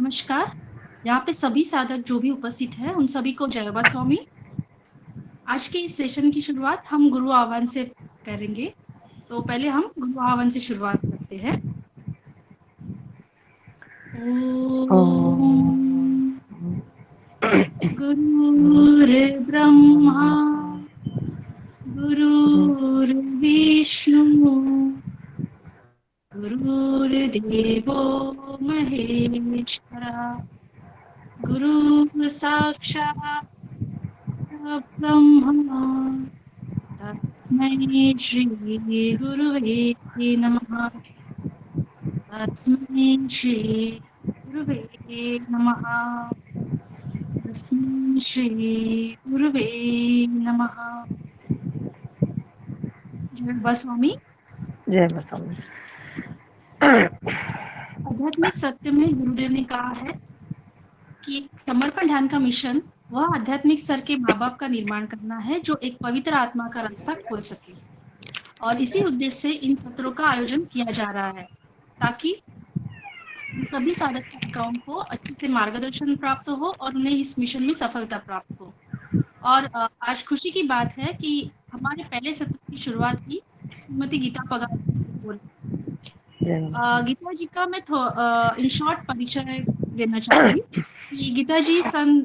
नमस्कार। यहाँ पे सभी साधक जो भी उपस्थित है उन सभी को जय बाबा स्वामी। आज के इस सेशन की शुरुआत हम गुरु आह्वान से करेंगे। तो पहले हम गुरु आह्वान से शुरुआत करते हैं। ओम गुरुर्ब्रह्मा गुरुर्विष्णु गुरुर्देवो महेश्वरः गुरु साक्षात् ब्रह्मा तस्मै श्री गुरुवे नमः। तस्मै श्री गुरुवे नमः। तस्मै श्री गुरुवे नमः। जय बाबा स्वामी। जय बसवामी। आध्यात्मिक सत्य में गुरुदेव ने कहा है कि समर्पण ध्यान का मिशन वह आध्यात्मिक स्तर के माँ बाप का निर्माण करना है जो एक पवित्र आत्मा का रास्ता खोल सके, और इसी उद्देश्य से इन सत्रों का आयोजन किया जा रहा है ताकि सभी साधक साधिकाओं को अच्छे से मार्गदर्शन प्राप्त हो और उन्हें इस मिशन में सफलता प्राप्त हो। और आज खुशी की बात है कि हमारे पहले सत्र की शुरुआत ही श्रीमती गीता पगार जी से हो रही है। गीता जी का मैं इन शॉर्ट परिचय देना चाहूंगी कि गीता जी सन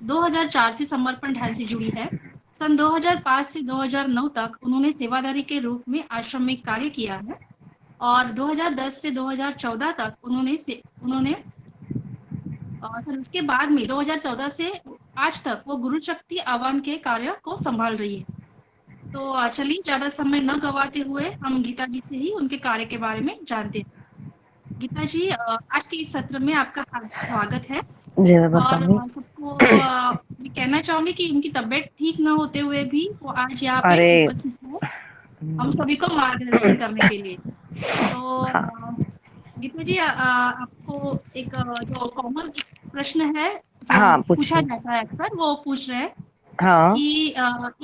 2004 से समर्पण ध्यान से जुड़ी है। सन 2005 से 2009 तक उन्होंने सेवादारी के रूप में आश्रम में कार्य किया है और 2010 से 2014 तक उन्होंने सर उसके बाद में 2014 से आज तक वो गुरु शक्ति आह्वान के कार्य को संभाल रही है। तो चलिए ज्यादा समय न गवाते हुए हम गीता जी से ही उनके कार्य के बारे में जानते हैं। गीता जी, आज के इस सत्र में आपका हार्दिक स्वागत है। और सबको ये कहना चाहूंगी कि उनकी तबीयत ठीक न होते हुए भी वो आज यहाँ पे उपस्थित है हम सभी को मार्गदर्शन करने के लिए। तो गीता जी, आपको एक जो कॉमन एक प्रश्न है जो पूछा जाता है अक्सर, वो पूछ रहे हैं कि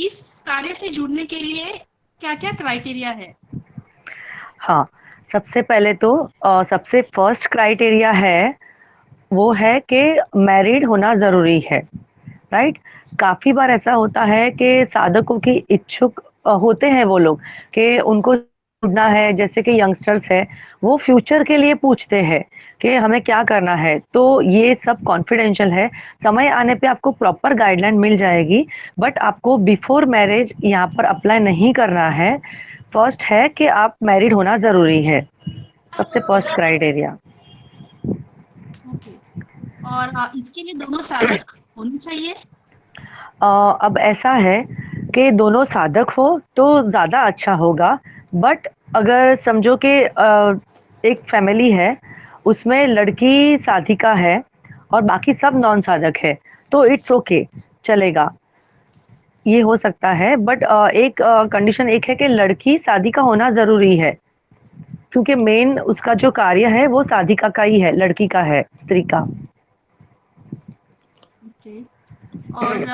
इस कार्य से जुड़ने के लिए क्या क्या क्राइटेरिया है। हाँ, सबसे पहले तो सबसे फर्स्ट क्राइटेरिया है वो है कि मैरिड होना ज़रूरी है, राइट। काफ़ी बार ऐसा होता है कि साधकों की इच्छुक होते हैं वो लोग कि उनको जुड़ना है, जैसे कि यंगस्टर्स है वो फ्यूचर के लिए पूछते हैं कि हमें क्या करना है। तो ये सब कॉन्फिडेंशियल है, समय आने पे आपको प्रॉपर गाइडलाइन मिल जाएगी, बट आपको बिफोर मैरिज यहाँ पर अप्लाई नहीं करना है। फर्स्ट है कि आप मैरिड होना ज़रूरी है, सबसे फर्स्ट क्राइटेरिया। ओके, और इसके लिए दोनों साधक होने चाहिए। अब ऐसा है कि दोनों साधक हो तो ज़्यादा अच्छा होगा, बट अगर समझो कि एक फैमिली है उसमें लड़की साधिका है और बाकी सब नॉन साधक है तो इट्स ओके, चलेगा, ये हो सकता है। बट एक कंडीशन एक है कि लड़की साधिका होना ज़रूरी है, क्योंकि मेन उसका जो कार्य है वो साधिका का ही है, लड़की का है, स्त्री का। ओके, और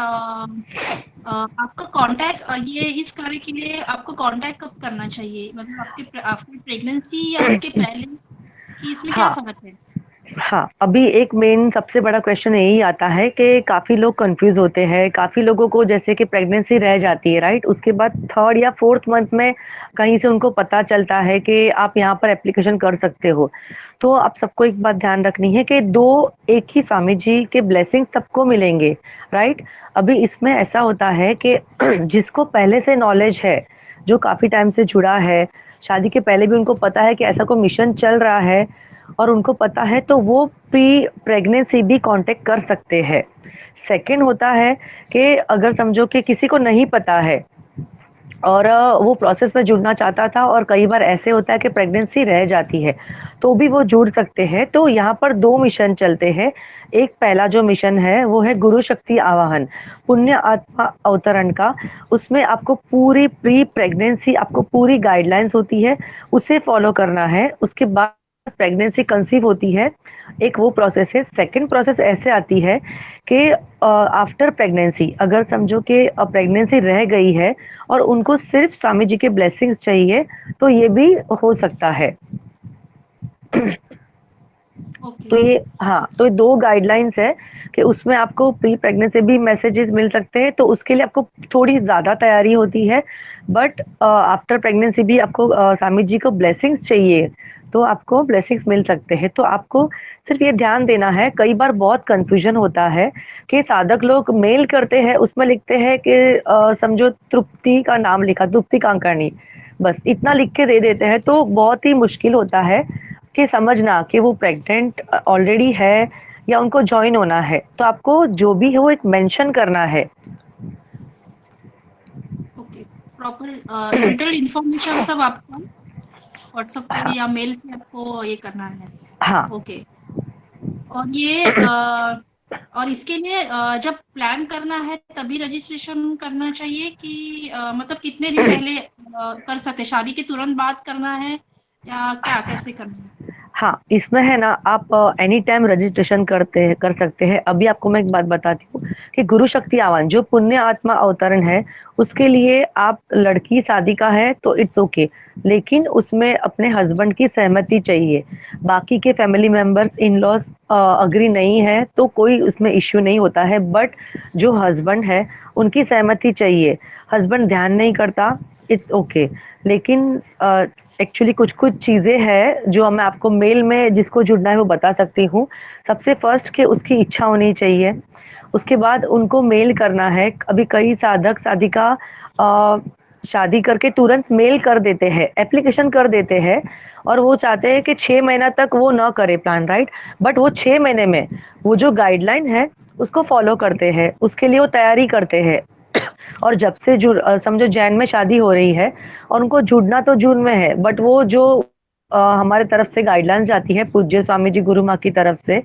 आपका कांटेक्ट ये इस कार्य के लिए आपको कांटेक्ट कब करना चाहिए, मतलब आपके आफ्टर प्रेगनेंसी या उसके पहले, कि इसमें क्या हाँ फर्क है। हाँ, अभी एक मेन सबसे बड़ा क्वेश्चन यही आता है कि काफ़ी लोग कंफ्यूज होते हैं। काफ़ी लोगों को जैसे कि प्रेगनेंसी रह जाती है, राइट, उसके बाद थर्ड या फोर्थ मंथ में कहीं से उनको पता चलता है कि आप यहाँ पर एप्लीकेशन कर सकते हो। तो आप सबको एक बात ध्यान रखनी है कि दो एक ही स्वामी जी के ब्लेसिंग सबको मिलेंगे, राइट। अभी इसमें ऐसा होता है कि जिसको पहले से नॉलेज है, जो काफ़ी टाइम से जुड़ा है, शादी के पहले भी उनको पता है कि ऐसा कोई मिशन चल रहा है और उनको पता है, तो वो प्री प्रेगनेंसी भी कांटेक्ट कर सकते हैं। सेकंड होता है कि अगर समझो कि किसी को नहीं पता है और वो प्रोसेस में जुड़ना चाहता था और कई बार ऐसे होता है कि प्रेगनेंसी रह जाती है, तो भी वो जुड़ सकते हैं। तो यहाँ पर दो मिशन चलते हैं। एक पहला जो मिशन है वो है गुरु शक्ति आवाहन, पुण्य आत्मा अवतरण का। उसमें आपको पूरी प्री प्रेगनेंसी आपको पूरी गाइडलाइंस होती है, उसे फॉलो करना है। उसके बाद प्रेगनेंसी कंसीव होती है, एक वो प्रोसेस है। सेकंड प्रोसेस ऐसे आती है कि आफ्टर प्रेगनेंसी अगर समझो कि प्रेगनेंसी रह गई है और उनको सिर्फ स्वामी जी के ब्लेसिंग्स चाहिए, तो ये भी हो सकता है। ओके। तो ये, हाँ, तो ये 2 गाइडलाइंस है कि उसमें आपको प्री प्रेगनेंसी भी मैसेजेस मिल सकते हैं, तो उसके लिए आपको थोड़ी ज़्यादा तैयारी होती है। बट आफ्टर प्रेगनेंसी भी आपको स्वामी जी को ब्लेसिंग्स चाहिए, तो आपको ब्लेसिंग्स मिल सकते हैं। तो आपको सिर्फ ये ध्यान देना है, कई बार बहुत कन्फ्यूजन होता है कि साधक लोग मेल करते हैं, उसमें लिखते हैं कि समझो तृप्ति का नाम लिखा, तृप्ति कांकर्णी, बस इतना लिख के दे देते हैं, तो बहुत ही मुश्किल होता है कि समझना कि वो प्रेग्नेंट ऑलरेडी है या उनको जॉइन होना है। तो आपको जो भी है वो एक मेंशन करना है। ओके। प्रॉपर डिटेल्ड इंफॉर्मेशन सब आपको व्हाट्सएप पे हाँ, या मेल से आपको ये करना है। हाँ, ओके। और और इसके लिए जब प्लान करना है तभी रजिस्ट्रेशन करना चाहिए कि मतलब कितने दिन पहले कर सकते, शादी के तुरंत बाद करना है या क्या, कैसे करना है? हाँ, इसमें है ना, आप एनी टाइम रजिस्ट्रेशन कर सकते हैं। अभी आपको मैं एक बात बताती हूँ कि गुरु शक्ति आह्वान जो पुण्य आत्मा अवतरण है, उसके लिए आप लड़की शादी का है तो इट्स ओके, लेकिन उसमें अपने हस्बैंड की सहमति चाहिए। बाकी के family members, in laws agree नहीं है तो कोई उसमें इश्यू नहीं होता है। बट जो हस्बैंड है उनकी सहमति चाहिए। हस्बैंड ध्यान नहीं करता, इट्स ओके। लेकिन एक्चुअली कुछ कुछ चीज़ें हैं जो मैं आपको मेल में जिसको जुड़ना है वो बता सकती हूँ। सबसे फर्स्ट कि उसकी इच्छा होनी चाहिए। उसके बाद उनको मेल करना है। अभी कई साधक साधिका अ, शादी करके तुरंत मेल कर देते हैं, एप्लीकेशन कर देते हैं, और वो चाहते हैं कि 6 महीना तक वो ना करे प्लान, राइट। बट वो 6 महीने में वो जो गाइडलाइन है उसको फॉलो करते हैं, उसके लिए वो तैयारी करते हैं। और जब से समझो जैन में शादी हो रही है और उनको जुड़ना तो जून में है, बट वो जो हमारे तरफ से गाइडलाइंस जाती है पूज्य स्वामी जी गुरु माँ की तरफ से,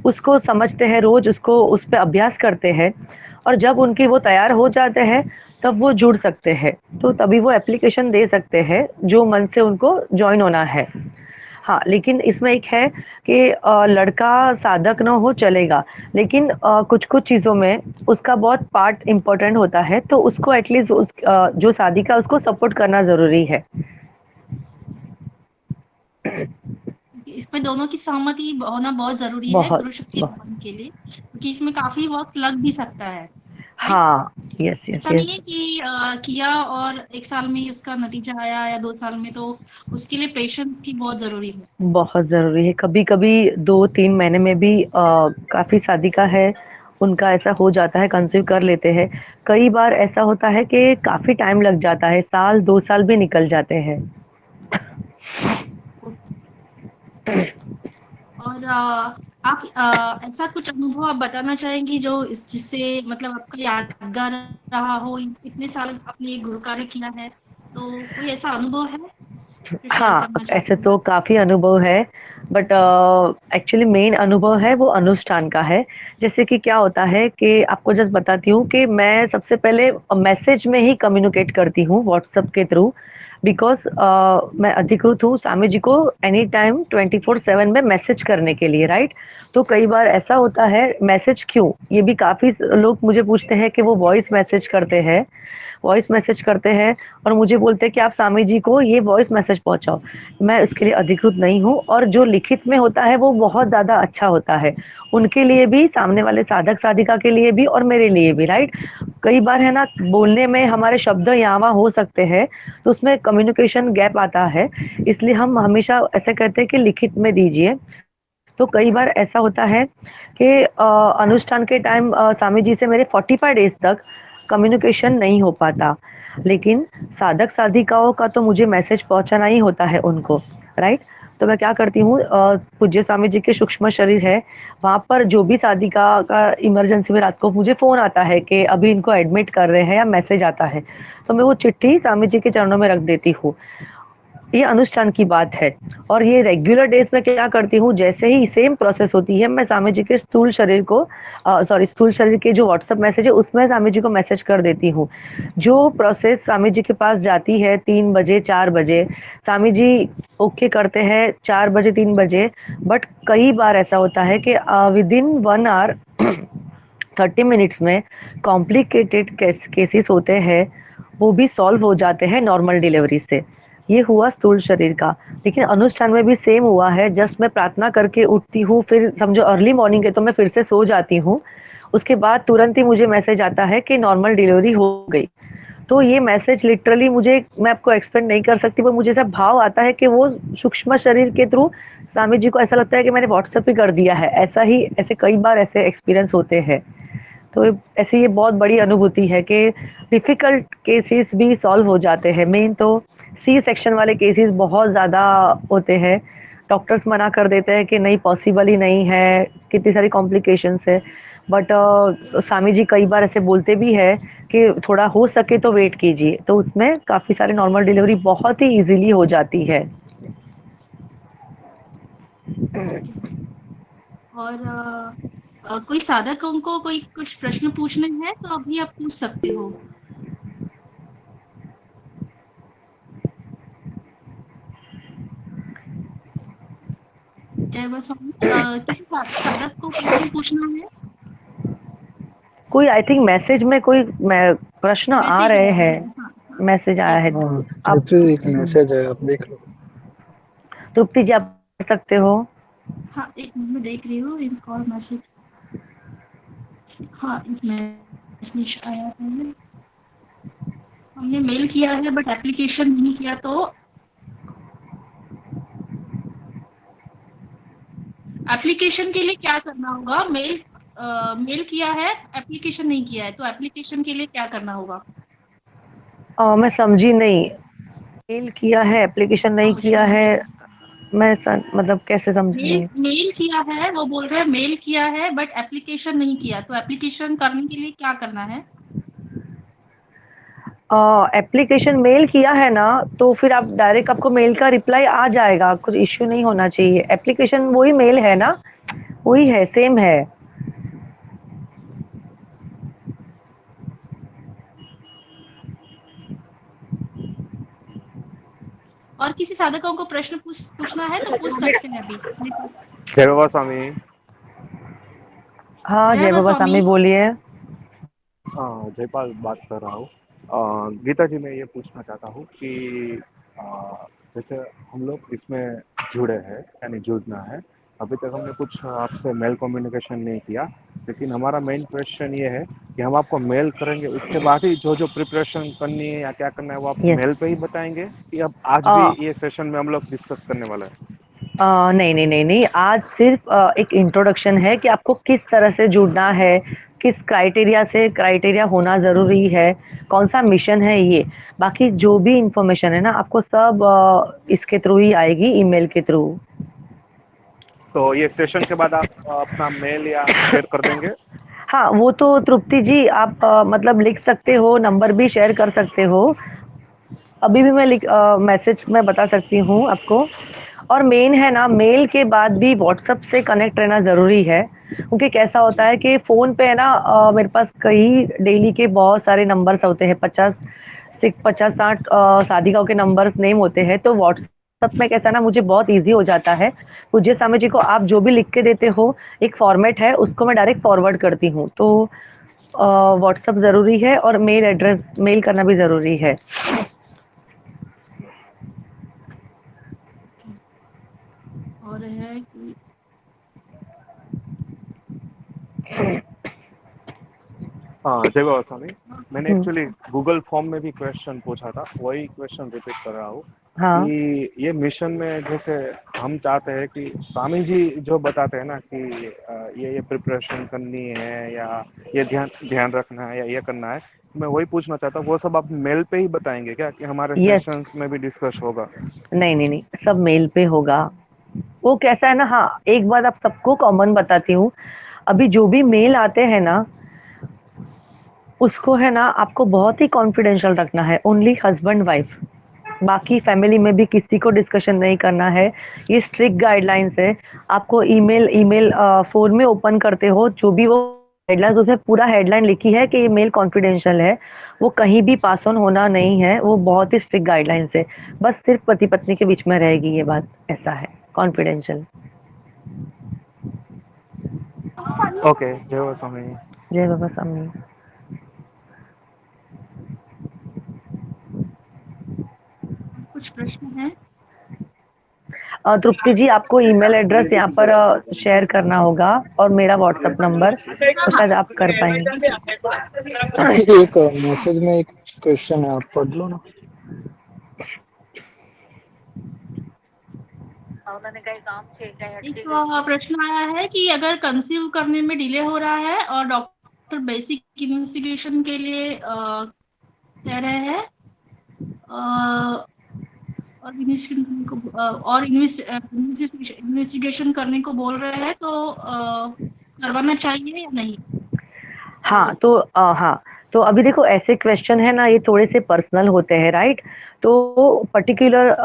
उसको समझते हैं, रोज उसको उस पर अभ्यास करते हैं, और जब उनकी वो तैयार हो जाते हैं तब वो जुड़ सकते हैं। तो तभी वो एप्लीकेशन दे सकते हैं जो मन से उनको ज्वाइन होना है। हाँ, लेकिन इसमें एक है कि लड़का साधक ना हो चलेगा, लेकिन कुछ-कुछ चीज़ों में उसका बहुत पार्ट इम्पोर्टेंट होता है, तो उसको एटलीस्ट जो शादी का उसको सपोर्ट करना ज़रूरी है। इसमें दोनों की सहमति होना बहुत जरूरी है बहुत, गुरु शक्ति बहुत। अभियान के लिए, क्योंकि इसमें काफी वक्त लग भी सकता है, राइट? हाँ, यस, यस, ऐसा नहीं यस। है कि किया और 1 साल में ही उसका नतीजा आया या 2 साल में, तो उसके लिए पेशेंस की बहुत जरूरी है। बहुत ज़रूरी है। कभी-कभी 2-3 महीने में भी काफ़ी शादी का है, उनका ऐसा हो जाता है, कंसीव कर लेते हैं। कई बार ऐसा होता है कि काफ़ी टाइम लग जाता है, साल 2 साल भी निकल जाते हैं। और आप ऐसा कुछ अनुभव आप बताना चाहेंगी जो जिससे मतलब आपका यादगार रहा हो, इतने साल आपने ये गुरु कार्य किया है, तो कोई ऐसा अनुभव है जो शेयर हाँ, करना ऐसे चाहती हैं? तो काफ़ी अनुभव है, बट एक्चुअली मेन अनुभव है वो अनुष्ठान का है। जैसे कि क्या होता है कि आपको जस्ट बताती हूँ कि मैं सबसे पहले मैसेज में ही कम्युनिकेट करती हूँ व्हाट्सएप के थ्रू, बिकॉज़ मैं अधिकृत हूँ स्वामी जी को एनी टाइम 24/7 में मैसेज करने के लिए, राइट? तो कई बार ऐसा होता है, मैसेज क्यों? ये भी काफ़ी लोग मुझे पूछते हैं कि वो वॉइस मैसेज करते हैं और मुझे बोलते हैं कि आप स्वामी जी को ये वॉइस मैसेज पहुंचाओ। मैं इसके लिए अधिकृत नहीं हूँ, और जो लिखित में होता है वो बहुत ज़्यादा अच्छा होता है, उनके लिए भी, सामने वाले साधक साधिका के लिए भी और मेरे लिए भी, राइट। कई बार है ना, बोलने में हमारे शब्द यहाँ वहाँ हो सकते हैं, तो उसमें कम्युनिकेशन गैप आता है, इसलिए हम हमेशा ऐसे कहते हैं कि लिखित में दीजिए। तो कई बार ऐसा होता है कि अनुष्ठान के टाइम स्वामी जी से मेरे 45 डेज तक कम्युनिकेशन नहीं हो पाता, लेकिन साधक साधिकाओं का तो मुझे मैसेज पहुंचाना ही होता है उनको, राइट। तो मैं क्या करती हूँ, पूज्य स्वामी जी के सूक्ष्म शरीर है, वहाँ पर जो भी साधिका का इमरजेंसी में रात को मुझे फ़ोन आता है कि अभी इनको एडमिट कर रहे हैं या मैसेज आता है, तो मैं वो चिट्ठी स्वामी जी के चरणों में रख देती हूँ। ये अनुष्ठान की बात है। और ये रेगुलर डेज में क्या करती हूँ, जैसे ही सेम प्रोसेस होती है, मैं स्वामी जी के स्थूल शरीर को स्थूल शरीर के जो व्हाट्सएप मैसेज है उसमें स्वामी जी को मैसेज कर देती हूँ। जो प्रोसेस स्वामी जी के पास जाती है 3 बजे 4 बजे, स्वामी जी ओके करते हैं 4 बजे 3 बजे, बट कई बार ऐसा होता है कि विद इन 1 आवर 30 मिनट्स में कॉम्प्लिकेटेड केसेस होते हैं, वो भी सॉल्व हो जाते हैं नॉर्मल डिलीवरी से। ये हुआ स्थूल शरीर का। लेकिन अनुष्ठान में भी सेम हुआ है, जस्ट मैं प्रार्थना करके उठती हूँ, फिर समझो अर्ली मॉर्निंग है तो मैं फिर से सो जाती हूँ। उसके बाद तुरंत ही मुझे मैसेज आता है कि नॉर्मल डिलीवरी हो गई। तो ये मैसेज लिटरली मुझे, मैं आपको एक्सप्लेन नहीं कर सकती, पर मुझे ऐसा भाव आता है कि वो सूक्ष्म शरीर के थ्रू स्वामी जी को ऐसा लगता है कि मैंने व्हाट्सएप ही कर दिया है। ऐसा ही, ऐसे कई बार ऐसे एक्सपीरियंस होते हैं। तो ऐसी ये बहुत बड़ी अनुभूति है कि डिफिकल्ट केसेस भी सॉल्व हो जाते हैं। मेन तो सी सेक्शन वाले केसेस बहुत ज़्यादा होते हैं। डॉक्टर्स मना कर देते हैं कि नहीं, पॉसिबल ही नहीं है, कितनी सारी कॉम्प्लिकेशंस है। बट स्वामी जी कई बार ऐसे बोलते भी है कि थोड़ा हो सके तो वेट कीजिए, तो उसमें काफ़ी सारे नॉर्मल डिलीवरी बहुत ही इजीली हो जाती है। ओके। और कोई साधकों को कोई कुछ प्रश्न पूछने हैं तो अभी आप पूछ सकते हो। जय बस स्वामी, किसी साधक को प्रश्न पूछना है? कोई आई थिंक मैसेज में कोई प्रश्न आ मैसेज रहे आया हैं। है, हाँ हाँ। मैसेज आया एक है। मिनट। हाँ, आप तृप्ति जी, एक मैसेज है, आप देख लो। तृप्ति जी, आप कर सकते हो। हाँ, एक मिनट में देख रही हूँ इन कॉल मैसेज। हाँ, एक मैसेज आया है। हमने मेल किया है बट एप्लीकेशन नहीं किया, तो एप्लीकेशन के लिए क्या करना होगा? मेल किया है, एप्लीकेशन नहीं किया है, तो एप्लीकेशन के लिए क्या करना होगा? मैं समझी नहीं। मेल किया है, एप्लीकेशन नहीं किया है। मतलब कैसे मेल समझेंगे? मेल किया है, वो बोल रहे हैं मेल किया है बट एप्लीकेशन नहीं किया, तो एप्लीकेशन करने के लिए क्या करना है? एप्लीकेशन मेल किया है ना, तो फिर आप डायरेक्ट, आपको मेल का रिप्लाई आ जाएगा, कुछ इश्यू नहीं होना चाहिए। एप्लीकेशन वही मेल है ना, वही है, सेम है। और किसी साधकों को प्रश्न पूछना है तो पूछ सकते हैं अभी मेरे पास। जय बाबा स्वामी। हाँ, जय जय बाबा बाबा स्वामी। स्वामी, बोलिए। जयपाल बात कर रहा हूँ। गीता जी, मैं ये पूछना चाहता हूँ कि जैसे हम लोग इसमें जुड़े हैं, यानी जुड़ना है। अभी तक हमने कुछ आपसे मेल कम्युनिकेशन नहीं किया, लेकिन हमारा मेन क्वेश्चन ये है कि हम आपको मेल करेंगे, उसके बाद ही जो जो प्रिपरेशन करनी है या क्या करना है वो आप यस। मेल पे ही बताएंगे, कि अब आज भी ये सेशन में हम लोग डिस्कस करने वाला है? नहीं, नहीं, नहीं, नहीं, आज सिर्फ एक इंट्रोडक्शन है कि आपको किस तरह से जुड़ना है, किस क्राइटेरिया से, क्राइटेरिया होना ज़रूरी है, कौन-सा मिशन है ये। बाकी जो भी इन्फॉर्मेशन है ना, आपको सब इसके थ्रू ही आएगी, ईमेल के थ्रू। तो ये सेशन के बाद आप अपना मेल या शेयर कर देंगे? हाँ, वो तो तृप्ति जी, आप मतलब लिख सकते हो, नंबर भी शेयर कर सकते हो। अभी भी मैं मैसेज में बता सकती हूँ आपको। और मेन है ना, मेल के बाद भी व्हाट्सएप से कनेक्ट रहना ज़रूरी है, क्योंकि कैसा होता है कि फ़ोन पे है ना, मेरे पास कई डेली के बहुत सारे नंबर्स होते हैं, 50-60 साधिकाओं के नंबर्स नेम होते हैं। तो व्हाट्सएप में कैसा ना, मुझे बहुत ईजी हो जाता है। पूज्य स्वामी जी को आप जो भी लिख के देते हो, एक फॉर्मेट है, उसको मैं डायरेक्ट फॉरवर्ड करती हूँ। तो व्हाट्सएप ज़रूरी है, और मेल एड्रेस, मेल करना भी ज़रूरी है। और है कि हाँ, जय बाबा स्वामी। मैंने हुँ, एक्चुअली गूगल फॉर्म में भी क्वेश्चन पूछा था, वही क्वेश्चन रिपीट कर रहा हूँ हाँ, कि ये मिशन में जैसे हम चाहते हैं कि स्वामी जी जो बताते हैं ना कि ये प्रिपरेशन करनी है, या ये ध्यान ध्यान रखना है, या ये करना है, मैं वही पूछना चाहता हूँ, वो सब आप मेल पे ही बताएंगे क्या, कि हमारे यस। सेशंस में भी डिस्कस होगा? नहीं, नहीं, नहीं, सब मेल पे होगा। वो कैसा है ना, हाँ, एक बात आप सबको कॉमन बताती हूँ। अभी जो भी मेल आते हैं ना, उसको है ना, आपको बहुत ही कॉन्फिडेंशियल रखना है, ओनली हस्बैंड वाइफ। बाकी फैमिली में भी किसी को डिस्कशन नहीं करना है। ये स्ट्रिक्ट गाइडलाइंस है। आपको ईमेल ईमेल फ़ोन में ओपन करते हो, जो भी वो गाइडलाइंस, उसमें पूरा हेडलाइन लिखी है कि ये मेल कॉन्फिडेंशियल है। वो कहीं भी पास ऑन होना नहीं है, वो बहुत ही स्ट्रिक्ट गाइडलाइंस है। बस सिर्फ पति-पत्नी के बीच में रहेगी ये बात, ऐसा है, कॉन्फिडेंशियल। ओके, जय बाबा स्वामी। जय बाबा सामने। कुछ कुछ प्रश्न है? तृप्ति जी, आपको ईमेल एड्रेस यहाँ पर शेयर करना होगा और मेरा व्हाट्सएप नंबर, हाँ तो हाँ शायद आप कर पाएंगे। आंटी एक मैसेज में एक क्वेश्चन है, आप पढ़ लो ना। एक प्रश्न आया है कि अगर कंसीव करने में डिले हो रहा है और डॉक्टर बेसिक इन्वेस्टिगेशन के लिए कह रहे हैं और इन्वेस्टिगेशन करने को बोल रहे हैं, तो करवाना चाहिए या नहीं? हाँ तो हाँ, तो अभी देखो ऐसे क्वेश्चन है ना, ये थोड़े से पर्सनल होते हैं, राइट? तो पर्टिकुलर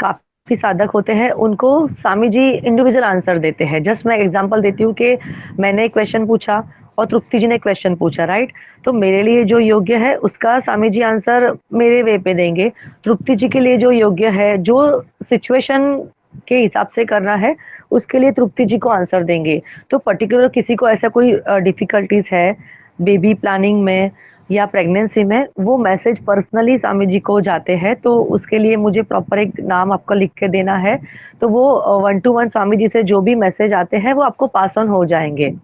काफी साधक होते हैं, उनको स्वामी जी इंडिविजुअल आंसर देते हैं। जस्ट मैं एग्जांपल देती हूँ कि मैंने एक क्वेश्चन पूछा और तृप्ति जी ने क्वेश्चन पूछा, राइट? तो मेरे लिए जो योग्य है उसका स्वामी जी आंसर मेरे वे पे देंगे। तृप्ति जी के लिए जो योग्य है, जो सिचुएशन के हिसाब से करना है, उसके लिए तृप्ति जी को आंसर देंगे। तो पर्टिकुलर किसी को ऐसा कोई डिफिकल्टीज है बेबी प्लानिंग में या प्रेगनेंसी में, वो मैसेज पर्सनली स्वामी जी को जाते हैं। तो उसके लिए मुझे प्रॉपर एक नाम आपको लिख के देना है, तो वो 1-to-1 स्वामी जी से जो भी मैसेज आते हैं वो आपको पास ऑन हो जाएंगे,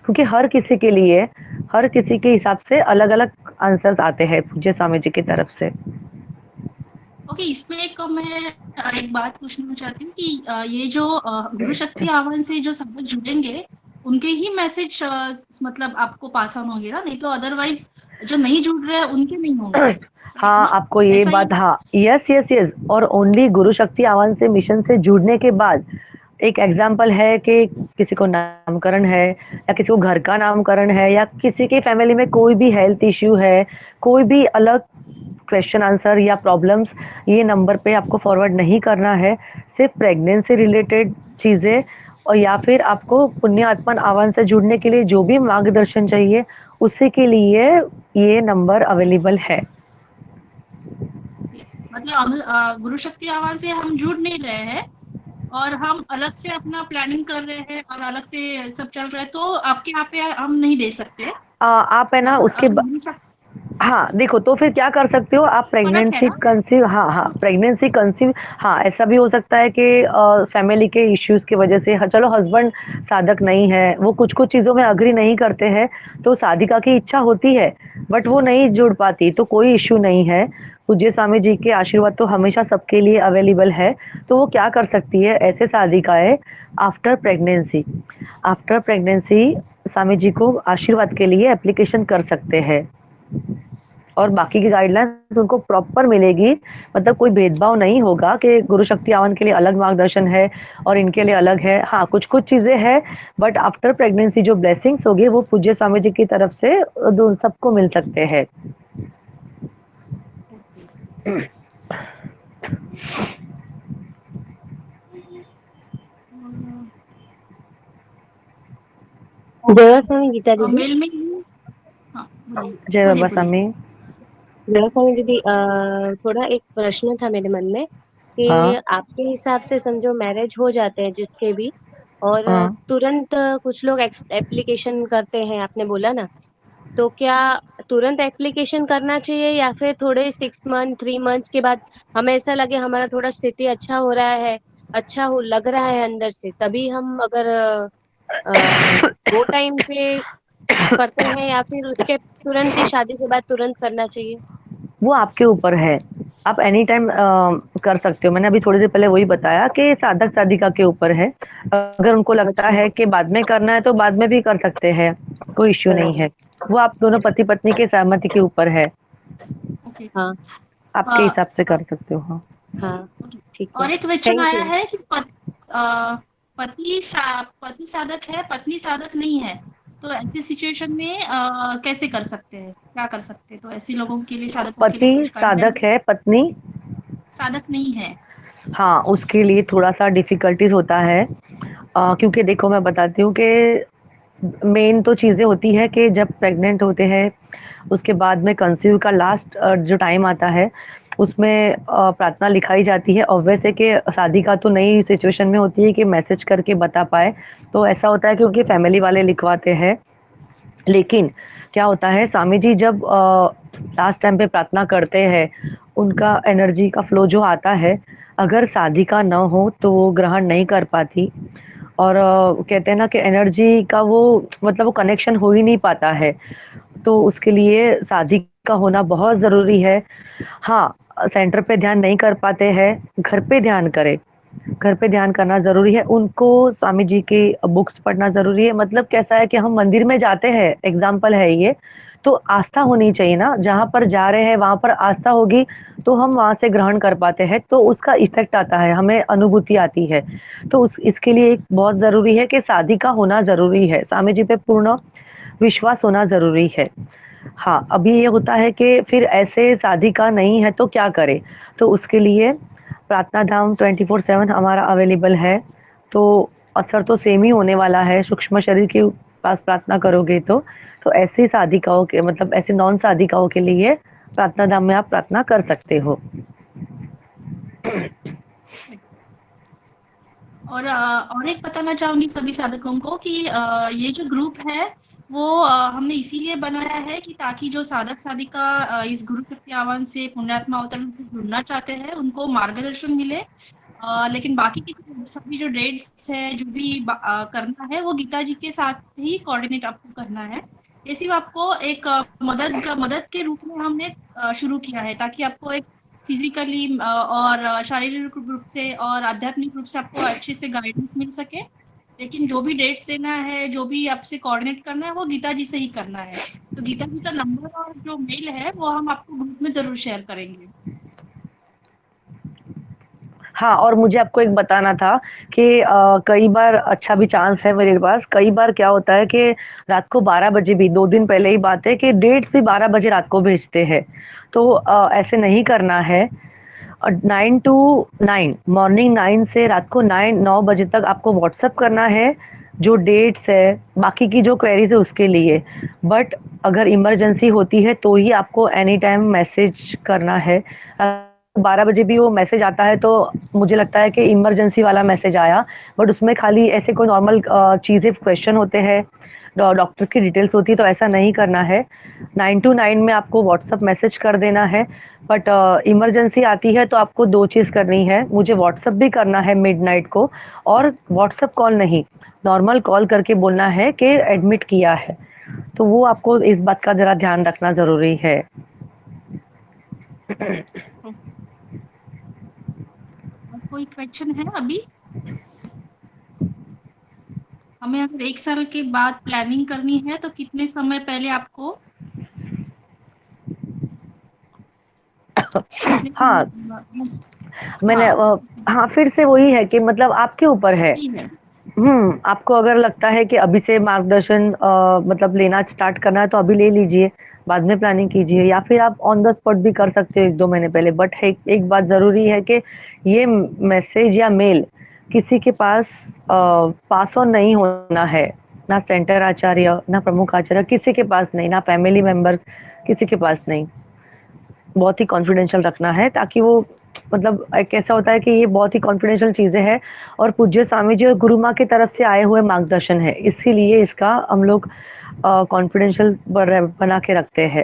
क्योंकि हर किसी के लिए, हर किसी के हिसाब से अलग अलग आंसर्स आते हैं पूज्य स्वामी जी की तरफ से। ओके, इसमें मैं एक बात पूछना चाहती हूँ कि ये जो गुरु शक्ति आह्वान से जो साधक जुड़ेंगे, उनके ही मैसेज मतलब आपको पास ऑन होंगे ना? नहीं तो अदरवाइज जो नहीं जुड़ रहे हैं उनके नहीं होंगे, हाँ, आपको ये ऐसा ही बात, हाँ, यस यस यस, और ओनली गुरु शक्ति आह्वान से मिशन से जुड़ने के बाद एक एग्जाम्पल है कि किसी को नामकरण है या किसी को घर का नामकरण है या किसी के फैमिली में कोई भी हेल्थ इश्यू है, कोई भी अलग क्वेश्चन आंसर या प्रॉब्लम्स, ये नंबर पे आपको फॉरवर्ड नहीं करना है। सिर्फ प्रेगनेंसी रिलेटेड चीज़ें और या फिर आपको पुण्य आत्मन आह्वान से जुड़ने के लिए जो भी मार्गदर्शन चाहिए, उसी के लिए ये नंबर अवेलेबल है। मतलब गुरु शक्ति आह्वान से हम जुड़ नहीं रहे हैं और हम अलग से अपना प्लानिंग कर रहे हैं और अलग से सब चल रहा है, तो आपके यहाँ पे हम नहीं दे सकते। आप है ना और उसके अगर गुरु शक्ति हाँ, देखो तो फिर क्या कर सकते हो आप, फर्क है प्रेगनेंसी ना? कंसीव, हाँ हाँ, प्रेगनेंसी कंसीव, हाँ, ऐसा भी हो सकता है कि फैमिली के इश्यूज की वजह से, चलो हस्बैंड साधक नहीं है, वो कुछ कुछ चीज़ों में अग्री नहीं करते हैं, तो साधिका की इच्छा होती है बट वो नहीं जुड़ पाती, तो कोई इश्यू नहीं है। पूज्य स्वामी जी के आशीर्वाद तो हमेशा सबके लिए अवेलेबल है। तो वो क्या कर सकती है, ऐसे साधिकाएं after pregnancy, after pregnancy Swami ji को आशीर्वाद के लिए एप्लीकेशन कर सकते हैं और बाकी की गाइडलाइंस उनको प्रॉपर मिलेगी। मतलब कोई भेदभाव नहीं होगा कि गुरु शक्ति आह्वान के लिए अलग मार्गदर्शन है और इनके लिए अलग है। हाँ, कुछ कुछ चीजें हैं बट आफ्टर प्रेगनेंसी जो ब्लेसिंग्स होगी वो पूज्य स्वामी जी की तरफ से सबको मिल सकते हैं। जय स्वामी गीता दीदी। मेल में हाँ, जय बाबा स्वामी। जय स्वामी दीदी, थोड़ा एक प्रश्न था मेरे मन में कि हाँ आपके हिसाब से समझो मैरिज हो जाते हैं जिसके भी, और हाँ, तुरंत कुछ लोग एप्लीकेशन करते हैं, आपने बोला ना, तो क्या तुरंत एप्लीकेशन करना चाहिए या फिर थोड़े 6 मंथ 3 मंथ्स के बाद हमें ऐसा लगे हमारा थोड़ा स्थिति अच्छा हो रहा है, अच्छा हो लग रहा है अंदर से, तभी हम अगर वो टाइम पे करते हैं या फिर उसके तुरंत ही शादी के बाद तुरंत करना चाहिए? वो आपके ऊपर है, आप एनी टाइम कर सकते हो। मैंने अभी थोड़ी देर पहले वही बताया कि साधक साधिका के ऊपर है। अगर उनको लगता अच्छा, है कि बाद में करना है तो बाद में भी कर सकते हैं, कोई इश्यू नहीं बराबर। है। वो आप दोनों पति पत्नी के सहमति के ऊपर है, ओके। हाँ आपके हिसाब से कर सकते हो। हाँ, हाँ, ठीक है, और एक क्वेश्चन थैंक आया यू। है कि पति साधक है, पत्नी साधक नहीं है, तो ऐसी सिचुएशन में कैसे कर सकते हैं, क्या कर सकते हैं? तो ऐसे लोगों के लिए, साधकों के लिए पति कुछ साधक गाइडलाइंस? है, पत्नी साधक नहीं है। हाँ, उसके लिए थोड़ा सा डिफिकल्टीज होता है, क्योंकि देखो मैं बताती हूँ कि मेन तो चीज़ें होती है कि जब प्रेग्नेंट होते हैं उसके बाद में कंसीव का लास्ट जो टाइम आता है उसमें प्रार्थना लिखाई जाती है। ऑब्वियस है कि शादी का तो नई सिचुएशन में होती है कि मैसेज करके बता पाए, तो ऐसा होता है कि उनके फैमिली वाले लिखवाते हैं। लेकिन क्या होता है, स्वामी जी जब लास्ट टाइम पे प्रार्थना करते हैं उनका एनर्जी का फ्लो जो आता है, अगर साधिका न हो तो वो ग्रहण नहीं कर पाती। और कहते हैं ना कि एनर्जी का वो मतलब वो कनेक्शन हो ही नहीं पाता है, तो उसके लिए साधिका होना बहुत ज़रूरी है। हाँ, सेंटर पे ध्यान नहीं कर पाते हैं, घर पे ध्यान करें। घर पे ध्यान करना ज़रूरी है, उनको स्वामी जी की बुक्स पढ़ना ज़रूरी है। मतलब कैसा है कि हम मंदिर में जाते हैं, एग्ज़ाम्पल है ये, तो आस्था होनी चाहिए ना, जहाँ पर जा रहे हैं वहाँ पर आस्था होगी, तो हम वहाँ से ग्रहण कर पाते हैं, तो उसका इफ़ेक्ट आता है, हमें अनुभूति आती है। तो उस इसके लिए एक बहुत ज़रूरी है कि साधिका होना ज़रूरी है, स्वामी जी पे पूर्ण विश्वास होना ज़रूरी है। हाँ, अभी ये होता है कि फिर ऐसे साधिका नहीं है तो क्या करें? तो उसके लिए प्रार्थना धाम 24/7 हमारा अवेलेबल है, तो असर तो सेम ही होने वाला है, सूक्ष्म शरीर के पास प्रार्थना करोगे तो। तो ऐसी साधिकाओं के मतलब ऐसे नॉन साधिकाओं के लिए प्रार्थना धाम में आप प्रार्थना कर सकते हो। और एक बताना चाहूँगी सभी साधकों को कि ये जो ग्रुप है वो हमने इसीलिए बनाया है कि ताकि जो साधक-साधिका इस गुरु शक्ति आह्वान से पुण्यात्मा अवतरण से जुड़ना चाहते हैं, उनको मार्गदर्शन मिले। लेकिन बाकी की सभी जो डेट्स है, जो भी करना है, वो गीता जी के साथ ही कोऑर्डिनेट आपको करना है। ये सिर्फ़ आपको एक मदद के रूप में हमने शुरू किया है ताकि आपको एक फिजिकली और शारीरिक रूप से और आध्यात्मिक रूप से आपको अच्छे से गाइडेंस मिल सके। लेकिन जो भी डेट्स देना है, जो भी आपसे कोऑर्डिनेट करना है, वो गीता जी से ही करना है। तो गीता जी का नंबर और जो मेल है, वो हम आपको ग्रुप में ज़रूर शेयर करेंगे। हाँ, और मुझे आपको एक बताना था कि कई बार अच्छा भी चांस है मेरे पास, कई बार क्या होता है कि रात को 12 बजे भी 2 दिन पहले ही बात है कि डेट्स भी 12 बजे रात को भेजते हैं। तो ऐसे नहीं करना है। 9 टू 9 मॉर्निंग 9 से रात को 9 बजे तक आपको व्हाट्सएप करना है, जो डेट्स है, बाकी की जो क्वेरीज़ है उसके लिए। बट अगर इमरजेंसी होती है तो ही आपको एनी टाइम मैसेज करना है। 12 बजे भी वो मैसेज आता है तो मुझे लगता है कि इमरजेंसी वाला मैसेज आया, बट उसमें खाली ऐसे कोई नॉर्मल चीज़ें क्वेश्चन होते हैं, डॉक्टर की डिटेल्स होती है, तो ऐसा नहीं करना है। 9 टू 9 में आपको व्हाट्सएप मैसेज कर देना है। बट इमरजेंसी आती है तो आपको 2 चीज़ करनी है, मुझे व्हाट्सएप भी करना है मिडनाइट को, और व्हाट्सएप कॉल नहीं, नॉर्मल कॉल करके बोलना है कि एडमिट किया है। तो वो आपको इस बात का ज़रा ध्यान रखना ज़रूरी है। और कोई क्वेश्चन है अभी? हमें अगर 1 साल के बाद प्लानिंग करनी है, तो कितने समय पहले आपको कितने हाँ, समय मैंने हाँ, हाँ, फिर से वही है कि मतलब आपके ऊपर है। सही है। आपको अगर लगता है कि अभी से मार्गदर्शन मतलब लेना स्टार्ट करना है तो अभी ले लीजिए, बाद में प्लानिंग कीजिए, या फिर आप ऑन द स्पॉट भी कर सकते हो 1-2 महीने पहले। बट है एक बात ज़रूरी है कि ये मैसेज या मेल किसी के पास पास ऑन नहीं होना है, ना सेंटर आचार्य, ना प्रमुख आचार्य, किसी के पास नहीं, ना फैमिली मेंबर्स, किसी के पास नहीं। बहुत ही कॉन्फिडेंशियल रखना है, ताकि वो मतलब एक ऐसा होता है कि ये बहुत ही कॉन्फिडेंशियल चीज़ें हैं और पूज्य स्वामी जी और गुरु माँ की तरफ से आए हुए मार्गदर्शन है, इसीलिए इसका हम लोग कॉन्फिडेंशियल बना के रखते हैं।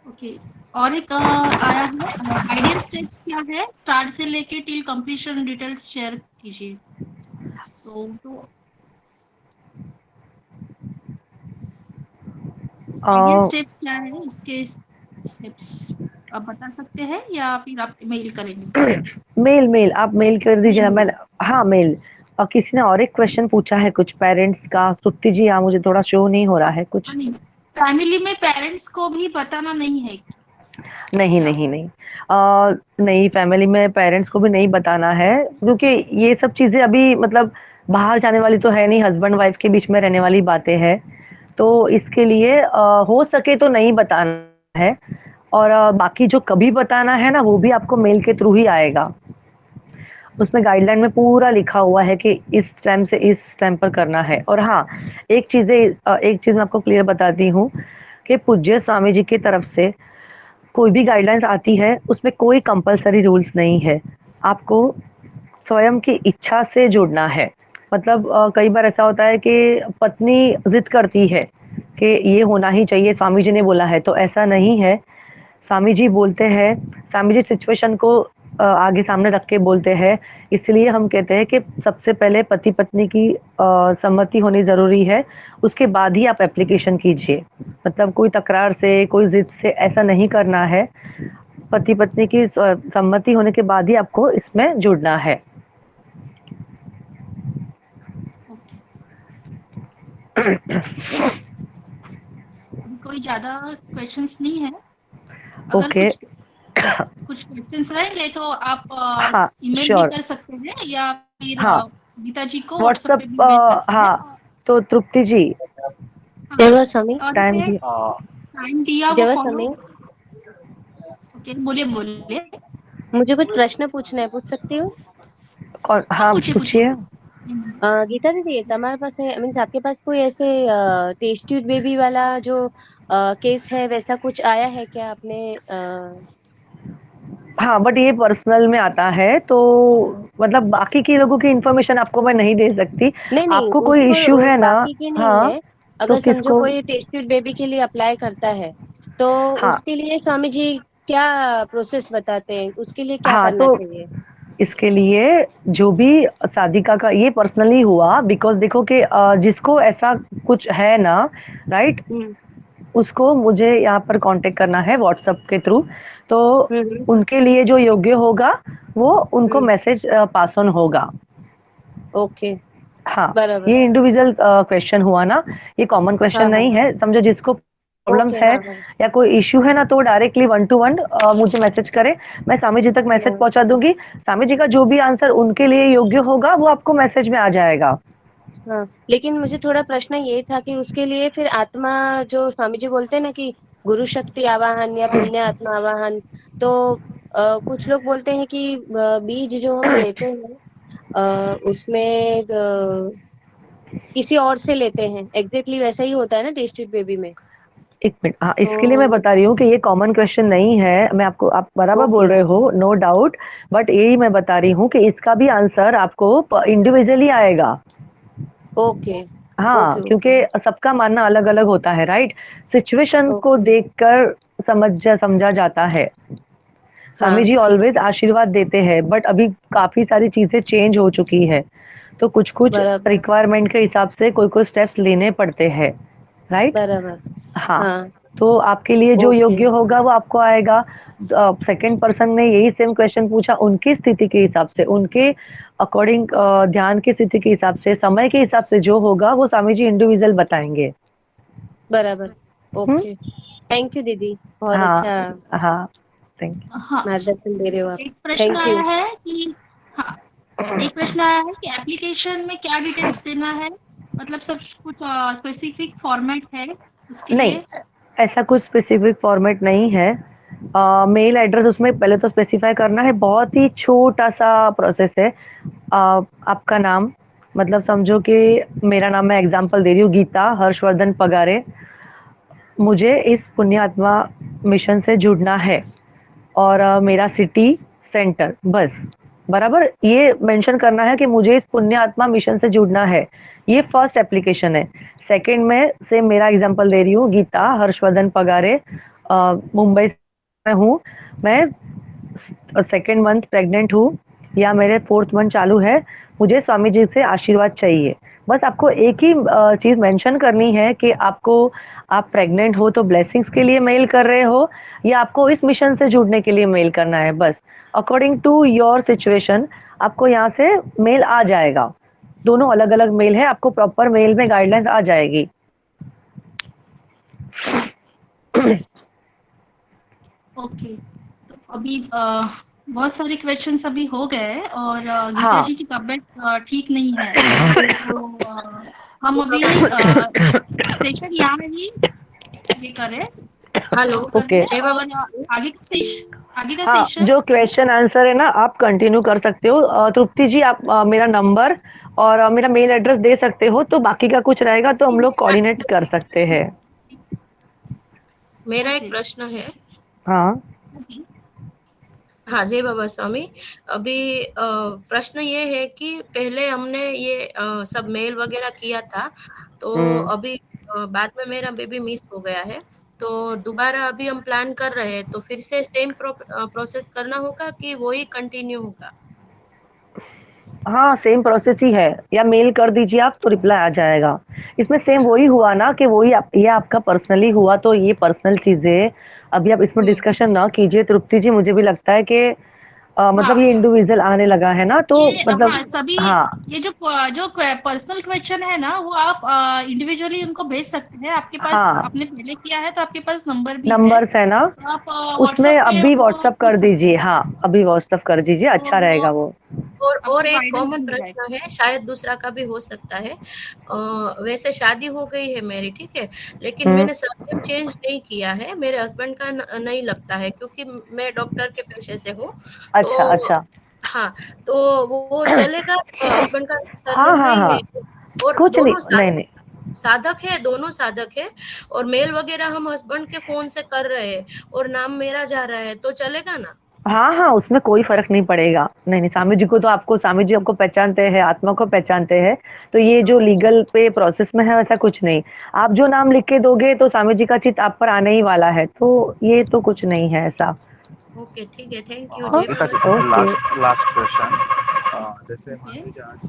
ओके। और एक आया है आइडियल स्टेप्स क्या है? स्टार्ट से लेके टिल कंप्लीशन डिटेल्स शेयर कीजिए। तो आइडियल अ, स्टेप्स क्या है? उसके स्टेप्स आप बता सकते हैं या फिर आप मेल करेंगे? मेल आप मेल कर दीजिए ना। मेल मैं होगा। हाँ, मेल। और किसी ने और एक क्वेश्चन पूछा है कुछ पेरेंट्स का, सुप्ति जी, हाँ, मुझे थोड़ा शो नहीं हो रहा है कुछ। नहीं, फैमिली में पेरेंट्स को भी बताना नहीं है नहीं, क्या? नहीं, नहीं। नहीं, फैमिली में पेरेंट्स को भी नहीं बताना है, क्योंकि ये सब चीज़ें अभी मतलब बाहर जाने वाली तो है नहीं, हस्बैंड वाइफ के बीच में रहने वाली बातें हैं। तो इसके लिए हो सके तो नहीं बताना है। और बाकी जो कभी बताना है ना, वो भी आपको मेल के थ्रू ही आएगा। उसमें गाइडलाइन में पूरा लिखा हुआ है कि इस टाइम से इस टाइम पर करना है। और हाँ, एक चीज़ मैं आपको क्लियर बताती हूँ कि पूज्य स्वामी जी की तरफ से कोई भी गाइडलाइंस आती है, उसमें कोई कंपल्सरी रूल्स नहीं है। आपको स्वयं की इच्छा से जुड़ना है। मतलब कई बार ऐसा होता है कि पत्नी ज़िद करती है कि ये होना ही चाहिए, स्वामी जी ने बोला है, तो ऐसा नहीं है। स्वामी जी बोलते हैं, स्वामी जी सिचुएशन को आगे सामने रख के बोलते हैं, इसलिए हम कहते हैं कि सबसे पहले पति पत्नी की सम्मति होनी ज़रूरी है, उसके बाद ही आप एप्लीकेशन कीजिए। मतलब कोई तकरार से, कोई ज़िद से ऐसा नहीं करना है। पति पत्नी की सम्मति होने के बाद ही आपको इसमें जुड़ना है। अभी कोई ज़्यादा क्वेश्चंस नहीं है। अगर ओके। कुछ क्वेश्चंस रहेंगे तो आप हाँ, ईमेल भी श्योर। कर सकते हैं या फिर हाँ, गीता जी को व्हाट्सएप पे व्हाट्सएप भी भेज सकते हैं। हाँ, तो तृप्ति जी हाँ, देवा स्वामी, और टाइम जैसे दिया। टाइम दिया वो देवा फॉलो। स्वामी, ओके, बोलिए बोलिए। मुझे कुछ प्रश्न पूछना है, पूछ सकती हूँ? कौन? हाँ, हाँ, पूछिए पूछिए। पूछिए। गीता दीदी, तुम्हारे पास है, मीन्स आपके पास कोई ऐसे टेस्ट ट्यूब बेबी वाला जो केस है, वैसा कुछ आया है क्या आपने? हाँ, बट ये पर्सनल में आता है, तो मतलब बाकी के लोगों की इन्फॉर्मेशन आपको मैं नहीं दे सकती। नहीं नहीं, आपको कोई उसको इश्यू है ना? बाकी की नहीं हाँ, है। तो अगर समझो किसको? कोई टेस्ट ट्यूब बेबी के लिए अप्लाई करता है, तो हाँ, उसके लिए स्वामी जी क्या प्रोसेस बताते हैं, उसके लिए क्या हाँ, करना तो चाहिए? इसके लिए जो भी सादिका का ये पर्सनली हुआ, बिकॉज़ देखो कि जिसको ऐसा कुछ है ना, राइट? हम्म उसको मुझे यहाँ पर कांटेक्ट करना है व्हाट्सएप के थ्रू, तो हम्म उनके लिए जो योग्य होगा, वो उनको हम्म, मैसेज पास ऑन होगा। ओके, हाँ, बराबर। ये इंडिविजुअल क्वेश्चन हुआ ना, ये कॉमन हाँ क्वेश्चन हाँ, नहीं है। समझो जिसको प्रॉब्लम्स ओके, है हाँ हाँ या कोई इश्यू है ना, तो डायरेक्टली वन टू वन मुझे मैसेज करे, मैं स्वामी जी तक मैसेज हाँ पहुंचा दूंगी। स्वामी जी का जो भी आंसर उनके लिए योग्य होगा, वो आपको मैसेज में आ जाएगा। हाँ। लेकिन मुझे थोड़ा प्रश्न ये था कि उसके लिए फिर आत्मा, जो स्वामी जी बोलते हैं ना कि गुरु शक्ति आवाहन या पुण्य आत्मा आवाहन, तो कुछ लोग बोलते हैं कि बीज जो हम लेते हैं उसमें किसी और से लेते हैं, एग्जैक्टली वैसा ही होता है ना टेस्ट ट्यूब बेबी में? एक मिनट, हाँ, इसके लिए मैं तो बता रही हूँ कि ये कॉमन क्वेश्चन नहीं है। मैं आपको, आप बराबर ओके बोल रहे ओके हो, नो डाउट, बट यही मैं बता रही हूँ कि इसका भी आंसर आपको इंडिविजुअली आएगा। ओके हाँ, ओके क्योंकि ओके सबका मानना अलग-अलग होता है, राइट? सिचुएशन को ओके, देखकर समझा जाता है। स्वामी हाँ, जी ऑलवेज आशीर्वाद देते हैं, बट अभी काफ़ी सारी चीज़ें चेंज हो चुकी है, तो कुछ-कुछ बराबर रिक्वायरमेंट के हिसाब से कोई-कोई स्टेप्स लेने पड़ते हैं, राइट? बराबर, हाँ, हाँ, तो आपके लिए जो ओके, योग्य होगा वो आपको आएगा। सेकंड पर्सन ने यही सेम क्वेश्चन पूछा, उनकी स्थिति के हिसाब से, उनके अकॉर्डिंग ध्यान की स्थिति के हिसाब से, समय के हिसाब से जो होगा वो स्वामी जी इंडिविजुअल बताएँगे। बराबर, हुँ? ओके। थैंक यू दीदी, बहुत हाँ, अच्छा हाँ, थैंक हाँ, मार्गदर्शन दे रहे हो आप। एक प्रश्न थैंक आया यू। है कि हाँ, एक प्रश्न आया है कि एप्लीकेशन में क्या डिटेल्स देना है? मतलब सब कुछ स्पेसिफिक फॉर्मेट है उसके नहीं, लिए? ऐसा कुछ स्पेसिफिक फॉर्मेट नहीं है। मेल एड्रेस उसमें पहले तो स्पेसिफाई करना है, बहुत ही छोटा-सा प्रोसेस है। आपका नाम, मतलब समझो कि मेरा नाम, मैं एग्ज़ाम्पल दे रही हूँ, गीता हर्षवर्धन पगारे। मुझे इस पुण्य आत्मा मिशन से जुड़ना है और मेरा सिटी, सेंटर, बस। बराबर? ये मेंशन करना है कि मुझे इस पुण्य आत्मा मिशन से जुड़ना है। ये फर्स्ट एप्लीकेशन है। सेकंड में से मेरा एग्जांपल दे रही हूँ, गीता हर्षवर्धन पगारे, मुंबई में हूँ। मैं सेकंड मंथ प्रेग्नेंट हूँ या मेरे फोर्थ मंथ चालू है। मुझे स्वामी जी से आशीर्वाद चाहिए। बस आपको एक ही चीज़ मेंशन करनी है कि आप प्रेग्नेंट हो तो ब्लेसिंग्स के लिए मेल कर रहे हो या आपको इस मिशन से जुड़ने के लिए मेल करना है, बस। अकॉर्डिंग टू योर सिचुएशन आपको यहाँ से मेल आ जाएगा। दोनों अलग-अलग मेल है, आपको प्रॉपर मेल में गाइडलाइंस आ जाएगी। ओके, तो अभी बहुत सारे क्वेश्चन्स अभी हो गए और गीता हाँ। जी की तबीयत ठीक नहीं है। तो हम अभी सेशन यहाँ ही ये करें, हेलो, स्टॉप कर ओके। दें जय बाबा और जी। आगे का हाँ, सेशन जो क्वेश्चन आंसर है ना, आप कंटिन्यू कर सकते हो। तृप्ति जी, आप मेरा नंबर और मेरा मेल एड्रेस दे सकते हो, तो बाकी का कुछ रहेगा तो हम लोग कोऑर्डिनेट कर सकते हैं। मेरा एक ओके प्रश्न है। हाँ। ओके हाँ, जय बाबा स्वामी। अभी प्रश्न ये है कि पहले हमने ये सब मेल वगैरह किया था, तो हुँ। अभी बाद में मेरा बेबी मिस हो गया है। तो दोबारा अभी हम प्लान कर रहे हैं, तो फिर से सेम प्रोसेस करना होगा कि वही कंटिन्यू होगा? हाँ, सेम प्रोसेस ही है, या मेल कर दीजिए आप तो रिप्लाई आ जाएगा। इसमें सेम वही हुआ ना कि वही ये आपका पर्सनली हुआ, तो ये पर्सनल चीज़ें अभी आप इसमें डिस्कशन ना कीजिए तृप्ति जी। मुझे भी लगता है कि मतलब ये हाँ, इंडिविजुअल आने लगा है ना, तो ये मतलब हाँ सभी, हाँ, ये जो जो पर्सनल क्वेश्चन है ना, वो आप इंडिविजुअली उनको भेज सकते हैं। आपके पास, हाँ, आपने पहले किया है तो आपके पास नंबर भी है, नंबर्स है ना, तो आप उसमें व्हाट्सएप पे अभी उनको व्हाट्सएप पूछ कर सकते दीजिए। हैं, हाँ, अभी व्हाट्सएप कर दीजिए, तो अच्छा वो रहेगा वो। और आपको एक गाइडेंस कॉमन मिल जाएगा। प्रश्न है, शायद दूसरा का भी हो सकता है। वैसे शादी हो गई है मेरी, ठीक है, लेकिन हुँ, मैंने सरनेम चेंज नहीं किया है। मेरे हस्बैंड का नहीं लगता है, क्योंकि मैं डॉक्टर के पेशे से हूँ। अच्छा, तो अच्छा। हाँ, तो वो चलेगा? हस्बैंड का हाँ, सरनेम हाँ, नहीं हाँ, है, और कुछ नहीं, दोनों नहीं, नहीं। साधक है, दोनों साधक है, और मेल वगैरह हम हस्बैंड के फोन से कर रहे हैं, और नाम मेरा जा रहा है, तो चलेगा ना? हाँ, हाँ, उसमें कोई फ़र्क नहीं पड़ेगा। नहीं, नहीं, स्वामी जी को तो आपको, स्वामी जी आपको पहचानते हैं, आत्मा को पहचानते हैं, तो ये जो लीगल पे प्रोसेस में है वैसा कुछ नहीं। आप जो नाम लिख के दोगे तो स्वामी जी का चित्त आप पर आने ही वाला है, तो ये तो कुछ नहीं है ऐसा। ओके, ठीक है, थैंक यू, ओ जय गीता बाबा। जी, ओके। Last last question. जैसे मान ओके। लीजिए आज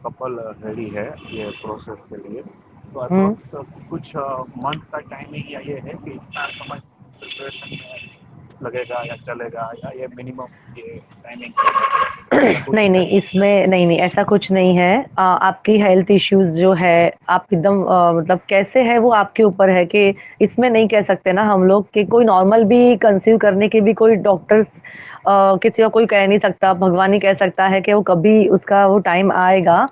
कपल रेडी है ये प्रोसेस के लिए, तो हुँ। अप्रोक्स कुछ मंथ का टाइमिंग या ये है कि इतना समय प्रिपरेशन में लगेगा या चलेगा, या ये मिनिमम ये टाइमिंग ऐसा कुछ नहीं, है? नहीं, इसमें नहीं, नहीं, ऐसा कुछ नहीं है। आपकी हेल्थ इश्यूज़ जो है, आप एकदम मतलब कैसे है वो आपके ऊपर है, कि इसमें नहीं कह सकते ना हम लोग कि कोई नॉर्मल भी कंसीव करने के भी कोई डॉक्टर्स किसी का कोई कह नहीं सकता, भगवान ही कह सकता है कि वो कभी उसका वो टाइम आएगा।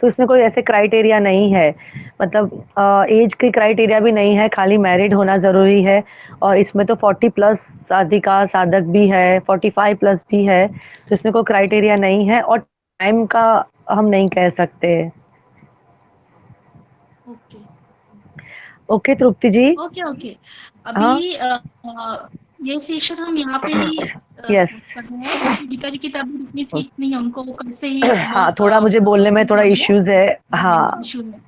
तो इसमें कोई ऐसे क्राइटेरिया नहीं है, मतलब ऐज के क्राइटेरिया भी नहीं है, खाली मैरिड होना ज़रूरी है। और इसमें तो 40 प्लस शादी का साधक भी है, 45 प्लस भी है, तो इसमें कोई क्राइटेरिया नहीं है, और टाइम का हम नहीं कह सकते। ओके। ओके तृप्ति जी। ओके। ओके। हाँ, अभी ये सेशन हम यहाँ पे ही यस। स्टॉप कर रहे हैं, क्योंकि गीता जी की तबीयत इतनी ठीक नहीं है, उनको कल से ही हाँ, बहुत थोड़ा मुझे बोलने में थोड़ा तकलीफ हो रही है, इश्यूज है। ब्रीदिंग हाँ, इशू है,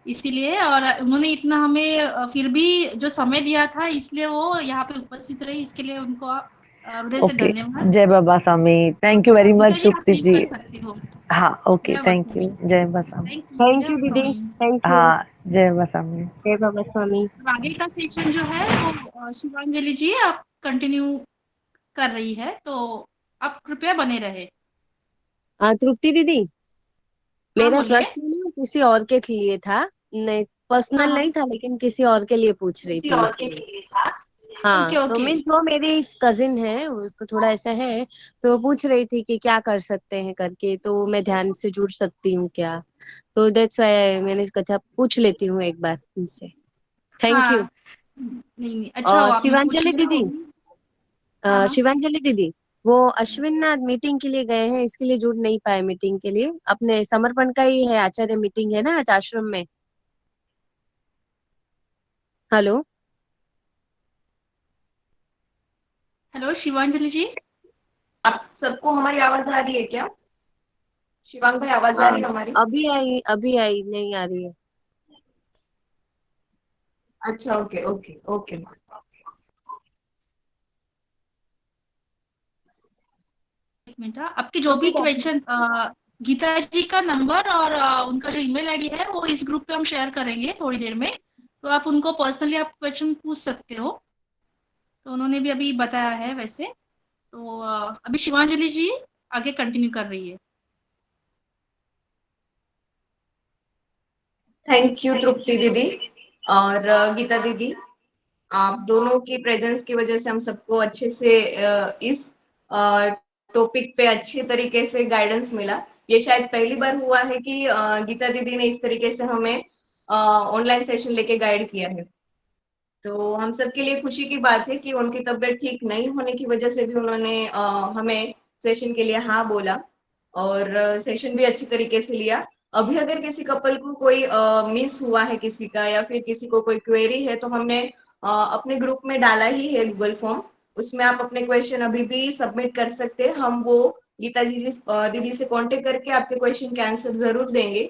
इसीलिए। और उन्होंने इतना हमें फिर भी जो समय दिया था, इसलिए वो यहाँ पे उपस्थित रही, इसके लिए उनको हृदय से ओके। धन्यवाद। जय बाबा स्वामी, और thank you very Geeta much ji, आप तृप्ति लीव जी। कर सकती हो। हाँ, ओके, जय थैंक बाबा। यू। जय बाबा स्वामी। थैंक यू, थैंक जय यू बाबा दीदी, स्वामी। Thank you. हाँ, जय बाबा स्वामी। जय बाबा स्वामी। और आगे का सेशन जो है वो शिवांजलि जी आप कंटिन्यू कर रही है, तो आप कृपया बने रहे। तृप्ति दीदी, हाँ, मेरा बोलिए। प्रश्न ना किसी और के लिए था, नहीं हाँ, पर्सनल नहीं हाँ। था, लेकिन किसी और के लिए पूछ रही किसी थी और के इसलिए। लिए था। हाँ, ओके, तो ओके। मीन्स वो मेरी कजिन है, उसको थोड़ा ऐसा है, तो वो पूछ रही थी कि क्या कर सकते हैं करके, तो मैं ध्यान से जुड़ सकती हूँ क्या? तो दैट्स व्हाई मैंने कहा पूछ लेती हूँ एक बार उनसे। Thank you. हाँ, नहीं, नहीं, अच्छा हुआ आपने पूछ शिवांजलि लिया, वो दीदी, भी। हाँ, हाँ। शिवांजलि दीदी, वो अश्विन ना मीटिंग के लिए गए हैं, इसके लिए जुड़ नहीं पाए मीटिंग के लिए। अपने समर्पण का ही है, आचार्य मीटिंग है ना आज आश्रम में। हेलो। हेलो शिवांजलि जी। आप सबको हमारी आवाज आ रही है क्या? शिवांग भाई, आवाज अ, आ रही है हमारी? अभी आई नहीं आ रही है। अच्छा, ओके, ओके, ओके। एक मिनट, हाँ। आपके जो भी क्वेश्चन, गीता जी का नंबर और उनका जो ईमेल आईडी है वो इस ग्रुप पे हम शेयर करेंगे थोड़ी देर में, तो आप उनको पर्सनली आप क्वेश्चन पूछ सकते हो। तो उन्होंने भी अभी बताया है वैसे। तो अभी शिवांजलि जी आगे कंटिन्यू कर रही है। थैंक यू तृप्ति दीदी और गीता दीदी। आप दोनों की प्रेजेंस की वजह से हम सबको अच्छे से इस टॉपिक पे अच्छे तरीके से गाइडेंस मिला। ये शायद पहली बार हुआ है कि गीता दीदी ने इस तरीके से हमें ऑनलाइन सेशन लेके गाइड किया है। तो हम सबके लिए खुशी की बात है कि उनकी तबीयत ठीक नहीं होने की वजह से भी उन्होंने हमें सेशन के लिए हाँ बोला, और सेशन भी अच्छी तरीके से लिया। अभी अगर किसी कपल को कोई मिस हुआ है किसी का, या फिर किसी को कोई क्वेरी है, तो हमने अपने ग्रुप में डाला ही है गूगल फॉर्म। उसमें आप अपने क्वेश्चन अभी भी सबमिट कर सकते हैं। हम वो गीता जी दीदी से कांटेक्ट करके आपके क्वेश्चन के आंसर जरूर देंगे।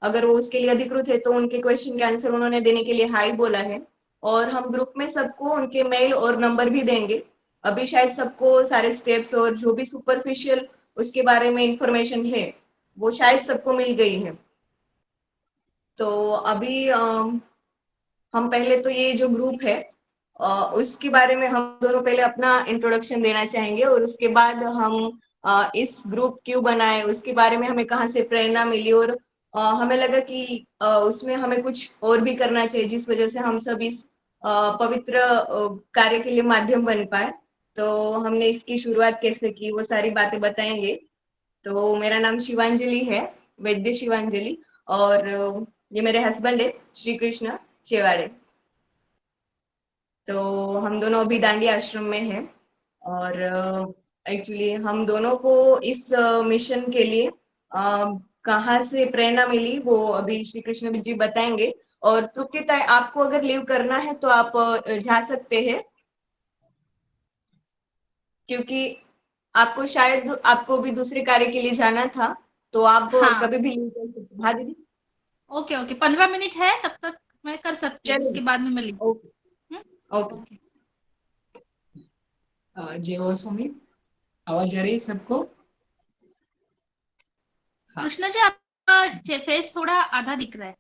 अगर वो उसके लिए अधिकृत है तो उनके क्वेश्चन के आंसर उन्होंने देने के लिए हाई बोला है। और हम ग्रुप में सबको उनके मेल और नंबर भी देंगे। अभी शायद सबको सारे स्टेप्स और जो भी सुपरफिशियल उसके बारे में इंफॉर्मेशन है वो शायद सबको मिल गई है। तो अभी हम पहले तो ये जो ग्रुप है उसके बारे में हम दोनों पहले अपना इंट्रोडक्शन देना चाहेंगे और उसके बाद हम इस ग्रुप क्यों बनाए उसके बारे में हमें कहाँ से प्रेरणा मिली और हमें लगा कि उसमें हमें कुछ और भी करना चाहिए जिस वजह से हम सब इस पवित्र कार्य के लिए माध्यम बन पाए। तो हमने इसकी शुरुआत कैसे की वो सारी बातें बताएंगे। तो मेरा नाम शिवांजलि है, वैद्य शिवांजलि, और ये मेरे हस्बैंड है श्री कृष्ण शेवाड़े। तो हम दोनों अभी दांडी आश्रम में हैं और एक्चुअली हम दोनों को इस मिशन के लिए कहाँ से प्रेरणा मिली वो अभी श्री कृष्ण जी बताएंगे। और तृप्तिता आपको अगर लीव करना है तो आप जा सकते हैं क्योंकि आपको शायद आपको भी दूसरे कार्य के लिए जाना था तो आप हाँ कभी भी लीव कर सकते हैं। हाँ दीदी ओके ओके 15 मिनट है तब तक मैं कर सकती हूँ, उसके चलिए। बाद में मैं लिख ओके ओके। ओके। जय हो स्वामी, आवाज आ रही है सबको? हाँ। कृष्णा जी आपका फेस थोड़ा आधा दिख रहा है,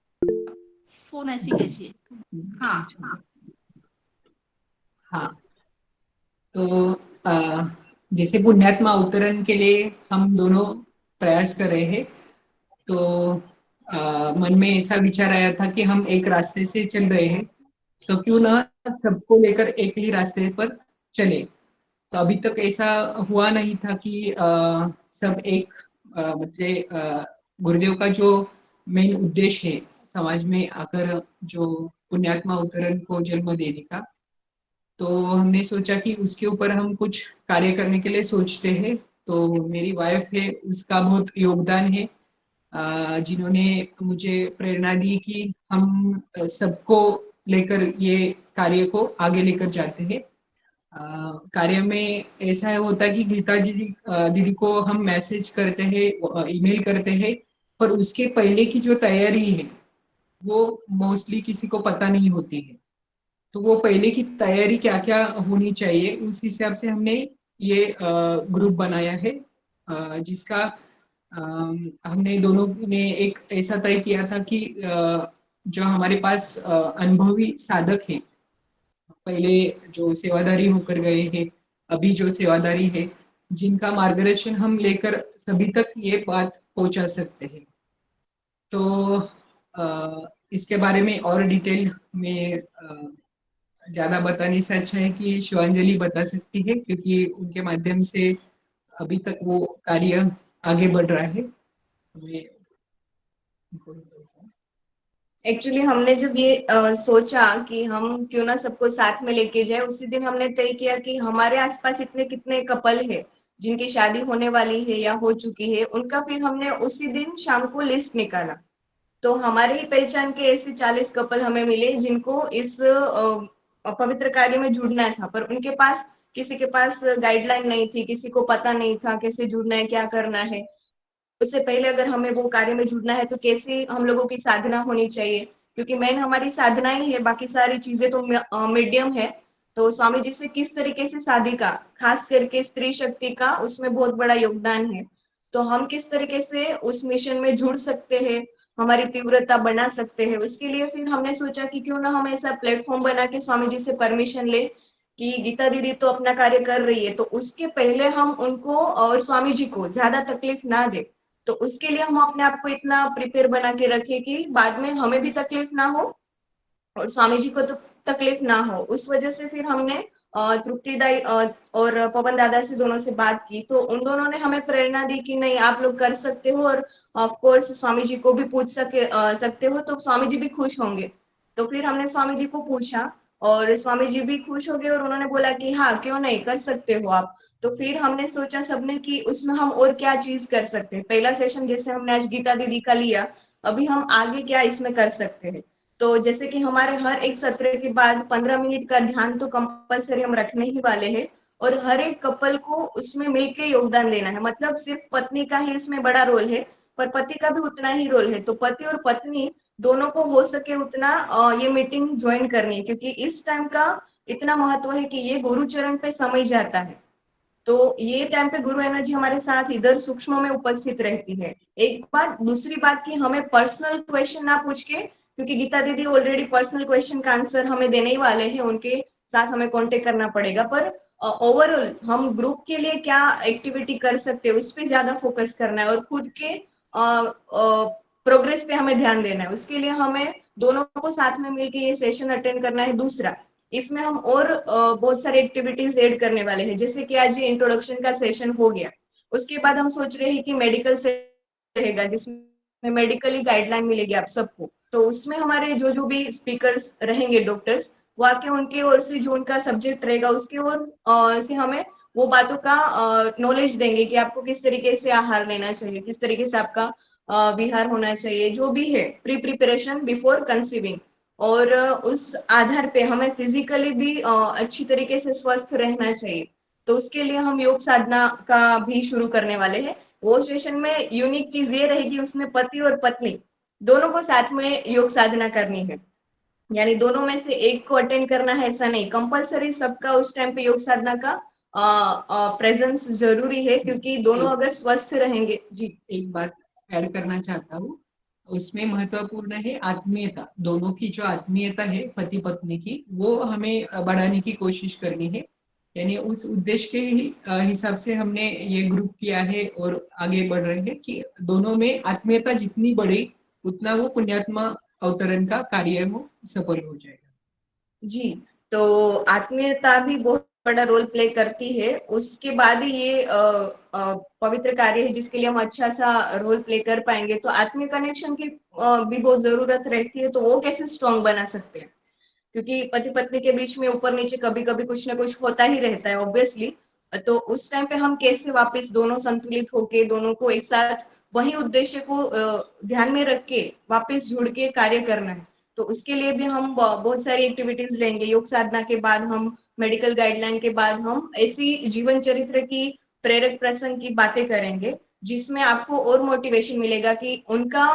फोन ऐसी कीजिए। हाँ अच्छा। हाँ, तो जैसे पुण्यात्मा अवतरण के लिए हम दोनों प्रयास कर रहे हैं, तो मन में ऐसा विचार आया था कि हम एक रास्ते से चल रहे हैं, तो क्यों ना सबको लेकर एक ही रास्ते पर चले। तो अभी तक ऐसा हुआ नहीं था कि सब एक मुझे गुरुदेव का जो मेन उद्देश्य है समाज में आकर जो पुण्यात्मा अवतरण को जन्म देने का, तो हमने सोचा कि उसके ऊपर हम कुछ कार्य करने के लिए सोचते हैं। तो मेरी वाइफ है, उसका बहुत योगदान है, जिन्होंने मुझे प्रेरणा दी कि हम सबको लेकर ये कार्य को आगे लेकर जाते हैं। कार्य में ऐसा होता है कि गीता जी दीदी को हम मैसेज करते हैं, ईमेल करते हैं, पर उसके पहले की जो तैयारी है वो मोस्टली किसी को पता नहीं होती है। तो वो पहले की तैयारी क्या क्या होनी चाहिए उस हिसाब से हमने ये ग्रुप बनाया है, जिसका हमने दोनों ने एक ऐसा तय किया था कि जो हमारे पास अनुभवी साधक है, पहले जो सेवादारी होकर गए हैं, अभी जो सेवादारी है, जिनका मार्गदर्शन हम लेकर सभी तक ये बात पहुंचा सकते हैं। तो इसके बारे में और डिटेल में ज्यादा बताने से अच्छा है कि शिवांजलि बता सकती है, क्योंकि उनके माध्यम से अभी तक वो कार्य आगे बढ़ रहा है। मैं एक्चुअली हमने जब ये सोचा कि हम क्यों ना सबको साथ में लेके जाए, उसी दिन हमने तय किया कि हमारे आसपास इतने कितने कपल है जिनकी शादी होने वाली है या हो चुकी है, उनका फिर हमने उसी दिन शाम को लिस्ट निकाला। तो हमारे ही पहचान के ऐसे 40 कपल हमें मिले जिनको इस पवित्र कार्य में जुड़ना था, पर उनके पास किसी के पास गाइडलाइन नहीं थी, किसी को पता नहीं था कैसे जुड़ना है, क्या करना है। उससे पहले अगर हमें वो कार्य में जुड़ना है तो कैसे हम लोगों की साधना होनी चाहिए, क्योंकि मेन हमारी साधना ही है, बाकी सारी चीजें तो मीडियम है। तो स्वामी जी से किस तरीके से साधिका, खास करके स्त्री शक्ति का उसमें बहुत बड़ा योगदान है। तो हम किस तरीके से उस मिशन में जुड़ सकते हैं, हमारी तीव्रता बना सकते हैं, उसके लिए फिर हमने सोचा कि क्यों ना हम ऐसा प्लेटफॉर्म बना के स्वामी जी से परमिशन ले कि गीता दीदी तो अपना कार्य कर रही है, तो उसके पहले हम उनको और स्वामी जी को ज्यादा तकलीफ ना दे। तो उसके लिए हम अपने आप को इतना प्रिपेयर बना के रखे कि बाद में हमें भी तकलीफ ना हो और स्वामी जी को तो तकलीफ ना हो। उस वजह से फिर हमने तृप्तिदाई और पवन दादा से दोनों से बात की, तो उन दोनों ने हमें प्रेरणा दी कि नहीं आप लोग कर सकते हो और ऑफ कोर्स स्वामी जी को भी पूछ सकते हो, तो स्वामी जी भी खुश होंगे। तो फिर हमने स्वामी जी को पूछा और स्वामी जी भी खुश हो गए और उन्होंने बोला कि हाँ क्यों नहीं, कर सकते हो आप। तो फिर हमने सोचा सबने कि उसमें हम और क्या चीज कर सकते हैं। पहला सेशन जैसे हमने आज गीता दीदी का लिया, अभी हम आगे क्या इसमें कर सकते हैं। तो जैसे कि हमारे हर एक सत्र के बाद 15 मिनट का ध्यान तो कंपलसरी हम रखने ही वाले हैं और हर एक कपल को उसमें मिलकर योगदान देना है। मतलब सिर्फ पत्नी का ही इसमें बड़ा रोल है, पर पति का भी उतना ही रोल है। तो पति और पत्नी दोनों को हो सके उतना ये मीटिंग ज्वाइन करनी है, क्योंकि इस टाइम का इतना महत्व है कि ये गुरु चरण पे समय जाता है। तो ये टाइम पे गुरु एनर्जी हमारे साथ इधर सूक्ष्म में उपस्थित रहती है। एक बात, दूसरी बात कि हमें पर्सनल क्वेश्चन ना पूछ के, क्योंकि गीता दीदी ऑलरेडी पर्सनल क्वेश्चन का आंसर हमें देने ही वाले हैं, उनके साथ हमें कांटेक्ट करना पड़ेगा, पर ओवरऑल हम ग्रुप के लिए क्या एक्टिविटी कर सकते हैं उस पर ज्यादा फोकस करना है और खुद के प्रोग्रेस पे हमें ध्यान देना है। उसके लिए हमें दोनों को साथ में मिलकर ये सेशन अटेंड करना है। दूसरा, इसमें हम और बहुत सारी एक्टिविटीज ऐड करने वाले हैं, जैसे कि आज ये इंट्रोडक्शन का सेशन हो गया, उसके बाद हम सोच रहे हैं कि मेडिकल से रहेगा, जिसमें मेडिकली गाइडलाइन मिलेगी आप सबको। तो उसमें हमारे जो जो भी स्पीकर्स रहेंगे, डॉक्टर्स, वो आके उनके ओर से जो उनका सब्जेक्ट रहेगा उसके ओर से हमें वो बातों का नॉलेज देंगे कि आपको किस तरीके से आहार लेना चाहिए, किस तरीके से आपका विहार होना चाहिए, जो भी है प्री प्रिपरेशन बिफोर कंसीविंग। और उस आधार पे हमें फिजिकली भी अच्छी तरीके से स्वस्थ रहना चाहिए। तो उसके लिए हम योग साधना का भी शुरू करने वाले हैं। वो सेशन में यूनिक चीज ये रहेगी, उसमें पति और पत्नी दोनों को साथ में योग साधना करनी है, यानी दोनों में से एक को अटेंड करना है ऐसा नहीं, कंपलसरी सबका उस टाइम पे योग साधना का प्रेजेंस जरूरी है, क्योंकि दोनों अगर स्वस्थ रहेंगे। जी, एक बात ऐड करना चाहता हूँ, उसमें महत्वपूर्ण है आत्मीयता। दोनों की जो आत्मीयता है पति पत्नी की, वो हमें बढ़ाने की कोशिश करनी है। यानी उस उद्देश्य के ही हिसाब से हमने ये ग्रुप किया है और आगे बढ़ रहे हैं कि दोनों में आत्मीयता जितनी बढ़े उतना वो पुण्यात्मा अवतरण का कार्य वो सफल हो जाएगा। जी, तो आत्मीयता भी बहुत बड़ा रोल प्ले करती है। उसके बाद ही ये पवित्र कार्य है जिसके लिए हम अच्छा सा रोल प्ले कर पाएंगे। तो आत्मीय कनेक्शन की भी बहुत जरूरत रहती है। तो वो कैसे स्ट्रॉन्ग बना सकते हैं, क्योंकि पति पत्नी के बीच में ऊपर नीचे कभी कभी कुछ ना कुछ होता ही रहता है ऑब्वियसली। तो उस टाइम पे हम कैसे वापस दोनों संतुलित होके दोनों को एक साथ वही उद्देश्य को ध्यान में रख के वापस जुड़ के कार्य करना है। तो उसके लिए भी हम बहुत सारी एक्टिविटीज लेंगे। योग साधना के बाद हम मेडिकल गाइडलाइन के बाद हम ऐसी जीवन चरित्र की प्रेरक प्रसंग की बातें करेंगे, जिसमें आपको और मोटिवेशन मिलेगा कि उनका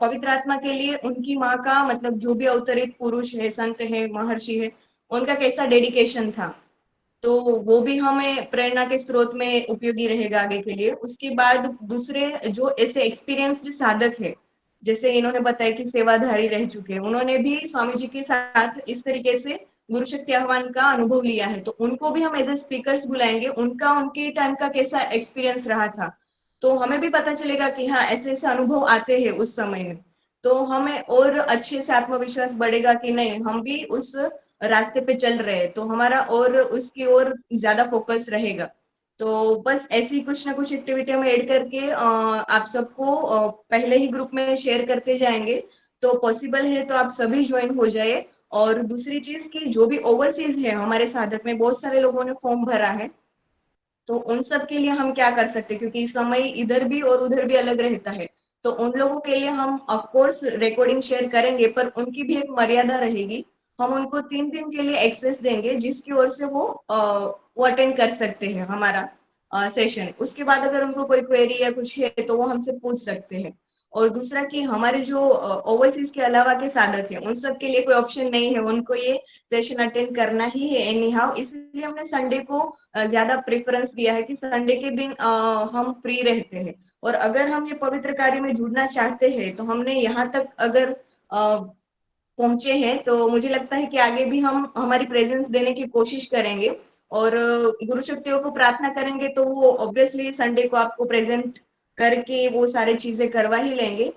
पवित्र आत्मा के लिए उनकी माँ का, मतलब जो भी अवतरित पुरुष है, संत है, महर्षि है, उनका कैसा डेडिकेशन था। तो वो भी हमें प्रेरणा के स्रोत में उपयोगी रहेगा आगे के लिए। उसके बाद दूसरे जो ऐसे एक्सपीरियंस्ड साधक है, जैसे इन्होंने बताया कि सेवाधारी रह चुके हैं, उन्होंने भी स्वामी जी के साथ इस तरीके से गुरु शक्ति आह्वान का अनुभव लिया है, तो उनको भी हम एज ए स्पीकर्स बुलाएंगे। उनका उनके टाइम का कैसा एक्सपीरियंस रहा था, तो हमें भी पता चलेगा कि हाँ ऐसे ऐसे अनुभव आते हैं उस समय में। तो हमें और अच्छे से आत्मविश्वास बढ़ेगा कि नहीं, हम भी उस रास्ते पे चल रहे हैं, तो हमारा और उसकी ओर ज्यादा फोकस रहेगा। तो बस ऐसी कुछ ना कुछ एक्टिविटी हम ऐड करके आप सबको पहले ही ग्रुप में शेयर करते जाएंगे। तो पॉसिबल है तो आप सभी ज्वाइन हो जाए। और दूसरी चीज की जो भी ओवरसीज है हमारे साधक में, बहुत सारे लोगों ने फॉर्म भरा है, तो उन सब के लिए हम क्या कर सकते हैं, क्योंकि समय इधर भी और उधर भी अलग रहता है। तो उन लोगों के लिए हम ऑफ कोर्स रिकॉर्डिंग शेयर करेंगे, पर उनकी भी एक मर्यादा रहेगी। हम उनको 3 दिन के लिए एक्सेस देंगे, जिसकी ओर से वो अटेंड कर सकते हैं हमारा सेशन। उसके बाद अगर उनको कोई क्वेरी या कुछ है तो वो हमसे पूछ सकते हैं। और दूसरा कि हमारे जो ओवरसीज के अलावा के साधक हैं, उन सब के लिए कोई ऑप्शन नहीं है, उनको ये सेशन अटेंड करना ही है एनी हाउ। इसलिए हमने संडे को ज्यादा प्रेफरेंस दिया है कि संडे के दिन हम फ्री रहते हैं। और अगर हम ये पवित्र कार्य में जुड़ना चाहते हैं, तो हमने यहाँ तक अगर पहुंचे हैं, तो मुझे लगता है कि आगे भी हम हमारी प्रेजेंस देने की कोशिश करेंगे। और गुरु शक्तियों को प्रार्थना करेंगे, तो वो ऑब्वियसली संडे को आपको प्रेजेंट करके वो सारी चीजें करवा ही लेंगे।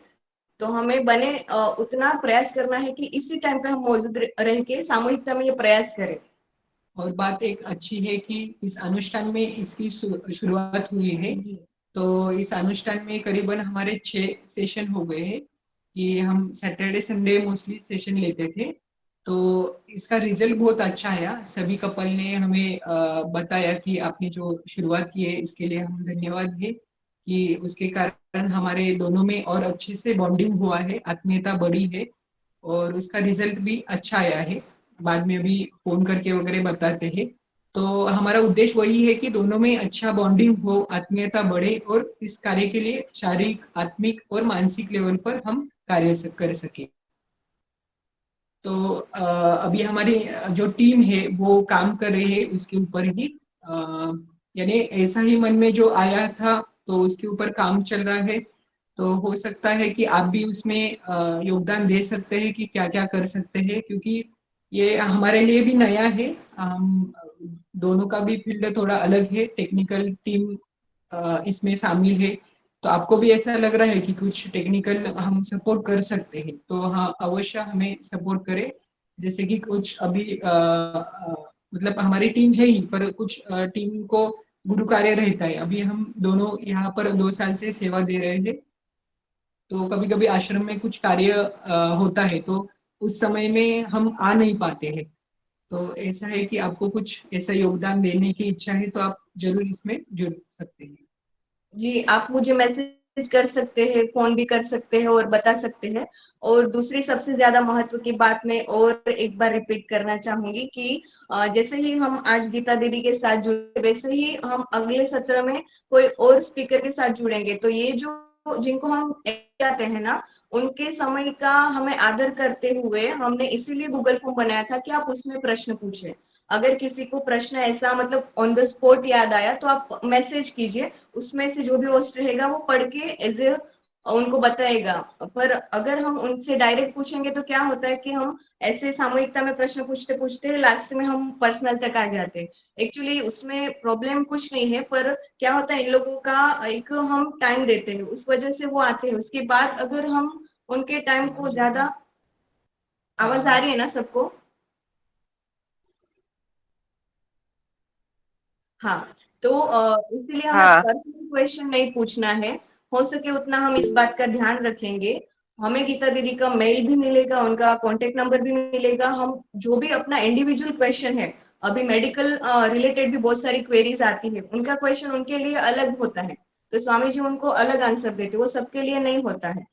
तो हमें बने उतना प्रयास करना है कि इसी टाइम पे हम मौजूद रह के सामूहिकता में ये प्रयास करें। और बात एक अच्छी है कि इस अनुष्ठान में इसकी शुरुआत हुई है। तो इस अनुष्ठान में करीबन हमारे 6 सेशन हो गए हैं। ये हम सैटरडे संडे मोस्टली सेशन लेते थे, तो इसका रिजल्ट बहुत अच्छा आया। सभी कपल ने हमें बताया कि आपने जो शुरुआत की है इसके लिए हम धन्यवाद है, कि उसके कारण हमारे दोनों में और अच्छे से बॉन्डिंग हुआ है, आत्मीयता बढ़ी है और उसका रिजल्ट भी अच्छा आया है। बाद में भी फोन करके वगैरह बताते हैं। तो हमारा उद्देश्य वही है कि दोनों में अच्छा बॉन्डिंग हो, आत्मीयता बढ़े और इस कार्य के लिए शारीरिक, आत्मिक और मानसिक लेवल पर हम कार्य कर सके। तो अभी हमारी जो टीम है वो काम कर रही है उसके ऊपर ही, यानी ऐसा ही मन में जो आया था तो उसके ऊपर काम चल रहा है। तो हो सकता है कि आप भी उसमें योगदान दे सकते हैं कि क्या क्या कर सकते हैं, क्योंकि ये हमारे लिए भी नया है। हम दोनों का भी फील्ड थोड़ा अलग है, टेक्निकल टीम इसमें शामिल है। तो आपको भी ऐसा लग रहा है कि कुछ टेक्निकल हम सपोर्ट कर सकते हैं तो हाँ, अवश्य हमें सपोर्ट करें। जैसे कि कुछ अभी मतलब हमारी टीम है ही, पर कुछ टीम को गुरु कार्य रहता है। अभी हम दोनों यहाँ पर 2 साल से सेवा दे रहे हैं, तो कभी कभी आश्रम में कुछ कार्य होता है तो उस समय में हम आ नहीं पाते हैं। तो ऐसा है कि आपको कुछ ऐसा योगदान देने की इच्छा है तो आप जरूर इसमें जुड़ सकते हैं। जी, आप मुझे मैसेज कर सकते हैं, फ़ोन भी कर सकते हैं और बता सकते हैं। और दूसरी सबसे ज़्यादा महत्व की बात मैं और एक बार रिपीट करना चाहूँगी कि जैसे ही हम आज गीता दीदी के साथ जुड़े, वैसे ही हम अगले सत्र में कोई और स्पीकर के साथ जुड़ेंगे। तो ये जो जिनको हम चाहते हैं ना, उनके समय का हमें आदर करते हुए हमने इसीलिए गूगल फॉर्म बनाया था कि आप उसमें प्रश्न पूछें। अगर किसी को प्रश्न ऐसा मतलब ऑन द स्पॉट याद आया तो आप मैसेज कीजिए, उसमें से जो भी होस्ट रहेगा वो पढ़ के एज ए उनको बताएगा। पर अगर हम उनसे डायरेक्ट पूछेंगे तो क्या होता है कि हम ऐसे सामूहिकता में प्रश्न पूछते पूछते लास्ट में हम पर्सनल तक आ जाते हैं। एक्चुअली उसमें प्रॉब्लम कुछ नहीं है, पर क्या होता है इन लोगों का एक हम टाइम देते हैं, उस वजह से वो आते हैं। उसके बाद अगर हम उनके टाइम को ज्यादा, आवाज आ रही है ना सबको? हाँ, तो इसीलिए हमें हाँ। पर्सनल क्वेश्चन नहीं पूछना है। हो सके उतना हम इस बात का ध्यान रखेंगे। हमें गीता दीदी का मेल भी मिलेगा, उनका कॉन्टेक्ट नंबर भी मिलेगा। हम जो भी अपना इंडिविजुअल क्वेश्चन है, अभी मेडिकल रिलेटेड भी बहुत सारी क्वेरीज आती है, उनका क्वेश्चन उनके लिए अलग होता है। तो स्वामी जी उनको अलग आंसर देते, वो सबके लिए नहीं होता है।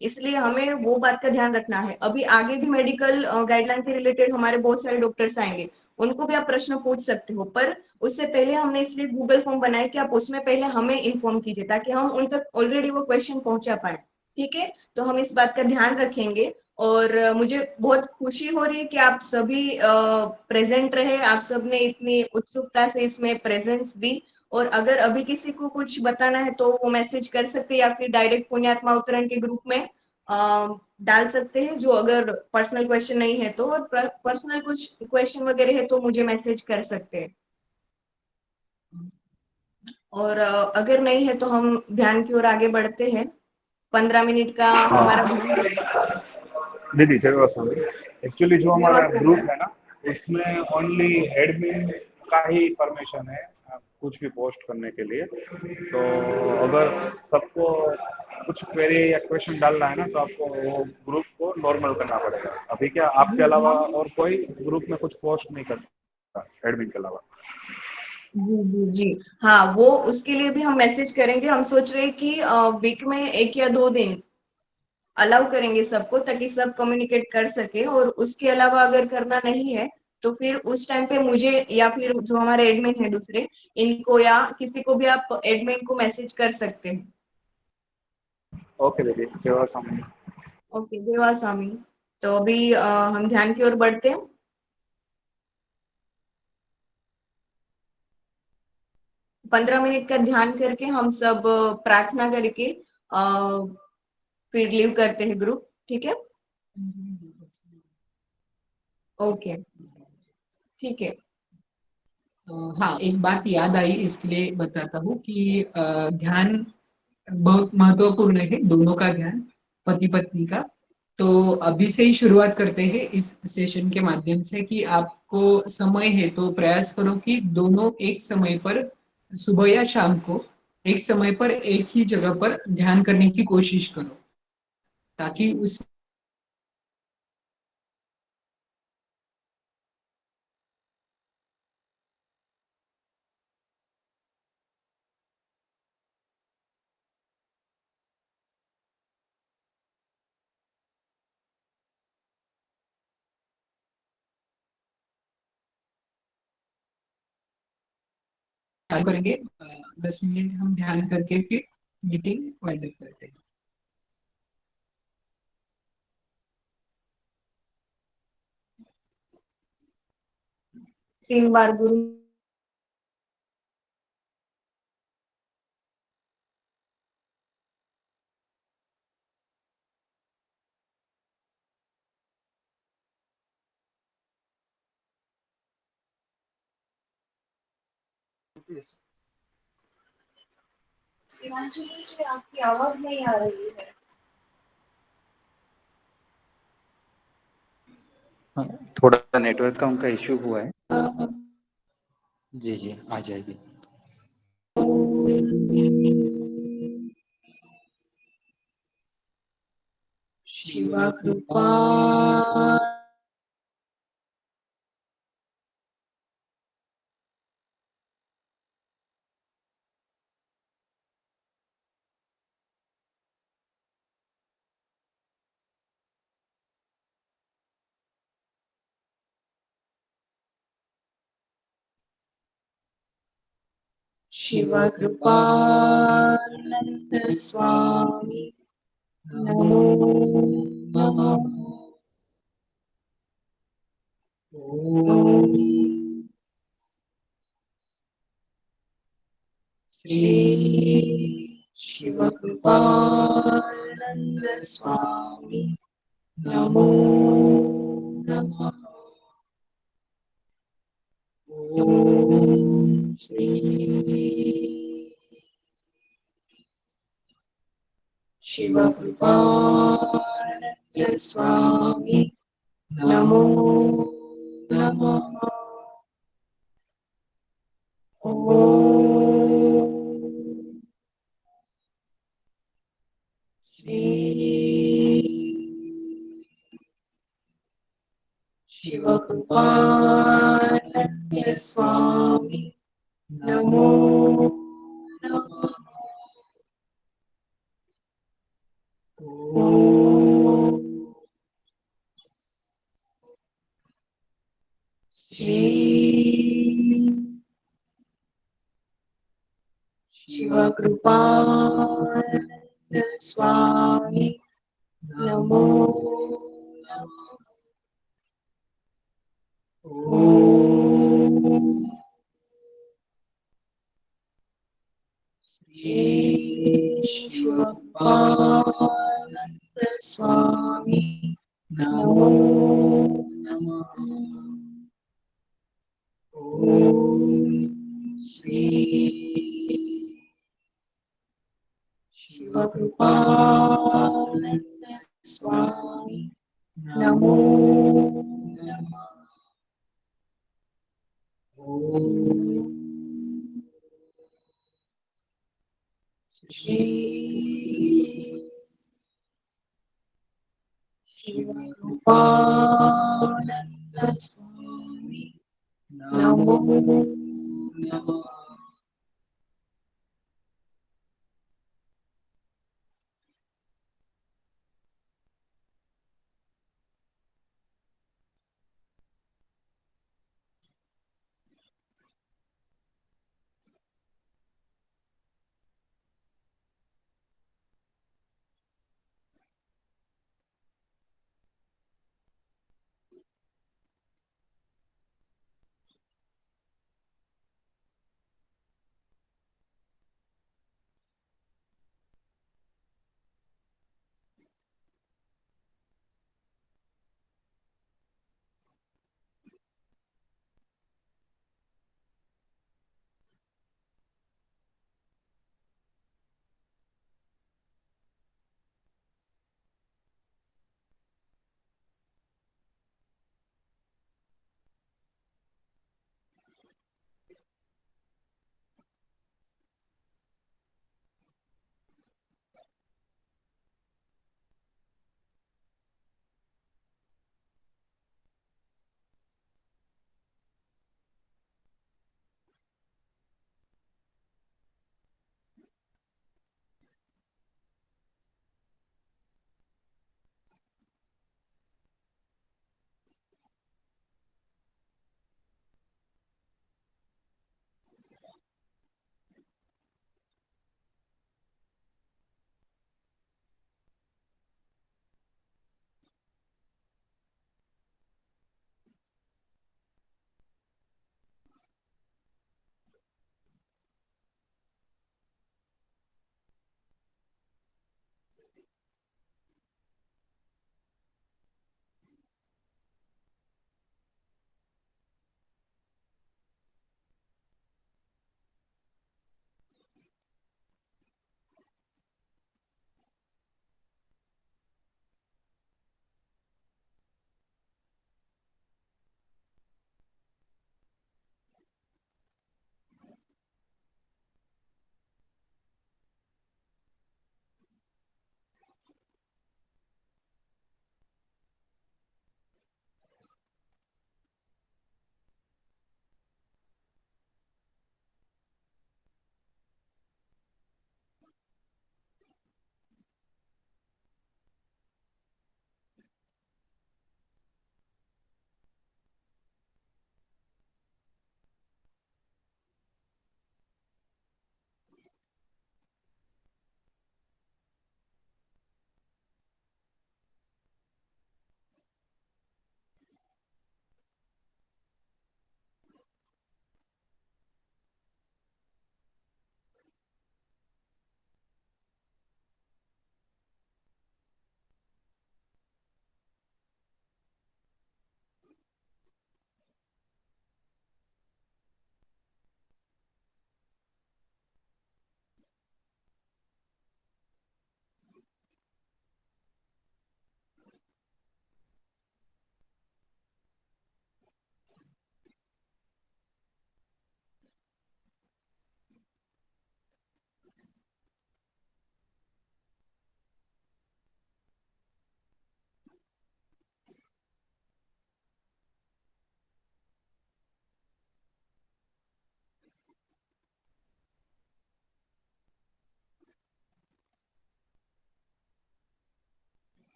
इसलिए हमें वो बात का ध्यान रखना है। अभी आगे भी मेडिकल गाइडलाइन के रिलेटेड हमारे बहुत सारे डॉक्टर्स आएंगे, उनको भी आप प्रश्न पूछ सकते हो। पर उससे पहले हमने इसलिए गूगल फॉर्म बनाया कि आप उसमें पहले हमें इन्फॉर्म कीजिए, ताकि हम उन तक ऑलरेडी वो क्वेश्चन पहुंचा पाए। ठीक है, तो हम इस बात का ध्यान रखेंगे। और मुझे बहुत खुशी हो रही है कि आप सभी प्रेजेंट रहे, आप सबने इतनी उत्सुकता से इसमें प्रेजेंस दी। और अगर अभी किसी को कुछ बताना है तो वो मैसेज कर सकते हैं, या फिर डायरेक्ट पुण्यात्मा अवतरण के ग्रुप में डाल सकते हैं, जो अगर पर्सनल क्वेश्चन नहीं है तो। और पर्सनल कुछ क्वेश्चन वगैरह है तो मुझे मैसेज कर सकते हैं। और अगर नहीं है तो हम ध्यान की ओर आगे बढ़ते हैं। 15 मिनट का हमारा ध्यान रहेगा। दीदी जय स्वामी। एक्चुअली जो हमारा देवास ग्रुप है ना, उसमें ओनली एडमिन का ही परमिशन है कुछ भी पोस्ट करने के लिए। तो अगर सबको कुछ क्वेरी या क्वेश्चन डालना है ना, तो आपको वो ग्रुप को नॉर्मल करना पड़ेगा। अभी क्या आपके अलावा और कोई ग्रुप में कुछ पोस्ट नहीं कर सकता एडमिन के अलावा? जी जी जी, हाँ, वो उसके लिए भी हम मैसेज करेंगे। हम सोच रहे हैं कि वीक में 1 या 2 दिन अलाउ करेंगे सबको, ताकि सब कम्युनिकेट कर सके। और उसके अलावा अगर करना नहीं है तो फिर उस टाइम पे मुझे या फिर जो हमारे एडमिन है दूसरे, इनको या किसी को भी आप एडमिन को मैसेज कर सकते हैं। ओके दीदी जय स्वामी। ओके, देवा स्वामी। तो अभी हम ध्यान की ओर बढ़ते हैं। 15 मिनट का ध्यान करके हम सब प्रार्थना करके फिर लीव करते हैं ग्रुप। ठीक है, ओके, ठीक है। हाँ, एक बात याद आई, इसके लिए बताता हूँ कि ध्यान बहुत महत्वपूर्ण है, दोनों का ध्यान, पति पत्नी का। तो अभी से ही शुरुआत करते हैं इस सेशन के माध्यम से कि आपको समय है तो प्रयास करो कि दोनों एक समय पर, सुबह या शाम को एक समय पर एक ही जगह पर ध्यान करने की कोशिश करो, ताकि उस चालू करेंगे, 10 मिनट हम ध्यान करके फिर मीटिंग वाइंड अप करते हैं। तीन बार गुरु शिवांशु जी आपकी आवाज नहीं आ रही है। हाँ, थोड़ा नेटवर्क का उनका इश्यू हुआ है। जी जी आ जाएगी। शिवा कृपा शिवा कृपानंद स्वामी नमो नमः। ओम श्री शिव कृपानंद स्वामी नमो नमः। ओम श्री शिव कृपानंद स्वामी नमो नमः। ओम श्री शिव कृपानंद स्वामी नमो नमः। ओम श्री शिव कृपानंद स्वामी नमो नमः। ओम श्री शिव कृपानंद स्वामी नमो नमः। ओम श्री शिव कृपानंद स्वामी नमो नमः। ओम श्री शिव कृपानंद स्वामी नमो नमः।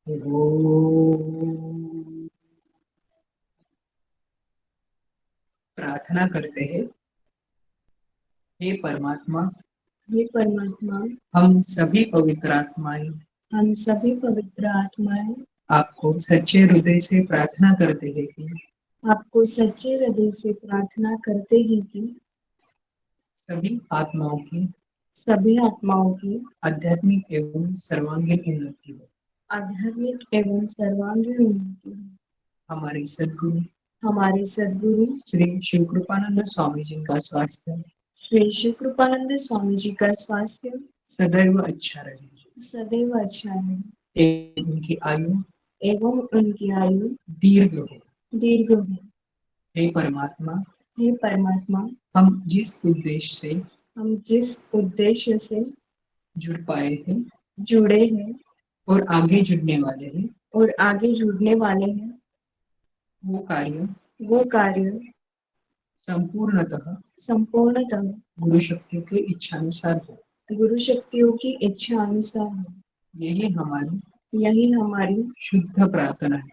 ओम। प्रार्थना करते हैं, हे परमात्मा, हे परमात्मा, हम सभी पवित्र आत्माएं हम सभी पवित्र आत्माएं आपको सच्चे हृदय से प्रार्थना करते हैं कि आपको सच्चे हृदय से प्रार्थना करते हैं कि सभी आत्माओं की आध्यात्मिक एवं सर्वांगीण उन्नति हो। आध्यात्मिक एवं सर्वांगीण उन्नति हो। हमारे सद्गुरु श्री शिव कृपानंद स्वामी जी का स्वास्थ्य श्री शिव कृपानंद स्वामी जी का स्वास्थ्य सदैव अच्छा रहे, सदैव अच्छा है एवं उनकी आयु दीर्घ हो। हे परमात्मा, हम जिस उद्देश्य से जुड़ पाए हैं, जुड़े हैं और आगे जुड़ने वाले हैं, वो कार्य संपूर्णतः गुरु शक्तियों की इच्छा अनुसार हो। यही हमारी शुद्ध प्रार्थना है।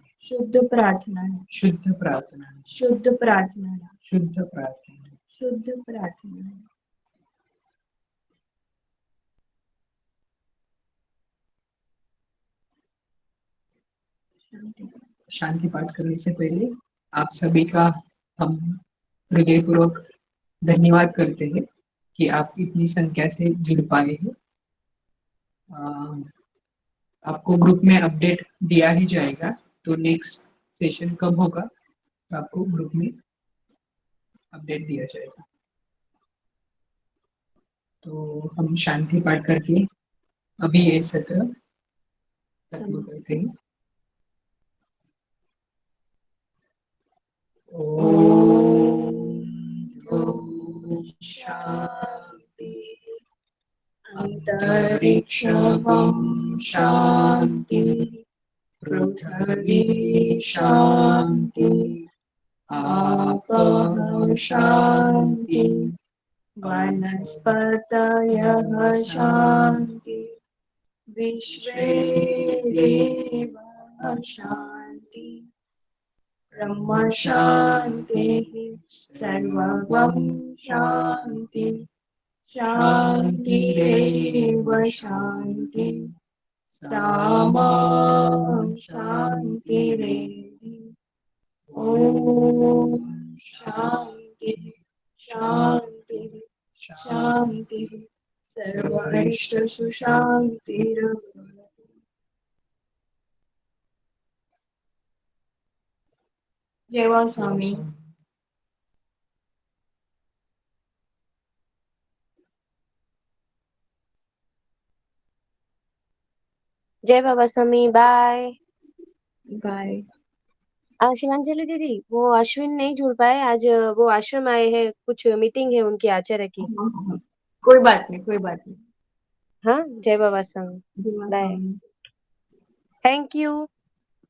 शांति पाठ करने से पहले आप सभी का हम हृदयपूर्वक धन्यवाद करते हैं कि आप इतनी संख्या से जुड़ पाए हैं। आपको ग्रुप में अपडेट दिया ही जाएगा, तो नेक्स्ट सेशन कब होगा तो आपको ग्रुप में अपडेट दिया जाएगा। तो हम शांति पाठ करके अभी ये सत्र खत्म करते हैं। ओम शांति। अंतरिक्षं शांति, पृथ्वी शांति, आपः शांति, वनस्पतयः शांति, विश्वे देवाः शांति, ब्रह्म शांतिः, सर्वं शांति, शांतिरेव शांति, सामा शांतिरेधि। ओम शांति शांति शांति, सर्वरिष्टसु शांतिर्भवतु। जय बाबा स्वामी। जय बाबा स्वामी। Bye bye. शिवांजलि दीदी, वो अश्विन नहीं जुड़ पाए आज, वो आश्रम आए हैं, कुछ मीटिंग है उनकी आचार्य की। कोई बात नहीं। हाँ, जय बाबा स्वामी। जय बाबा बाय। स्वामी। Thank you.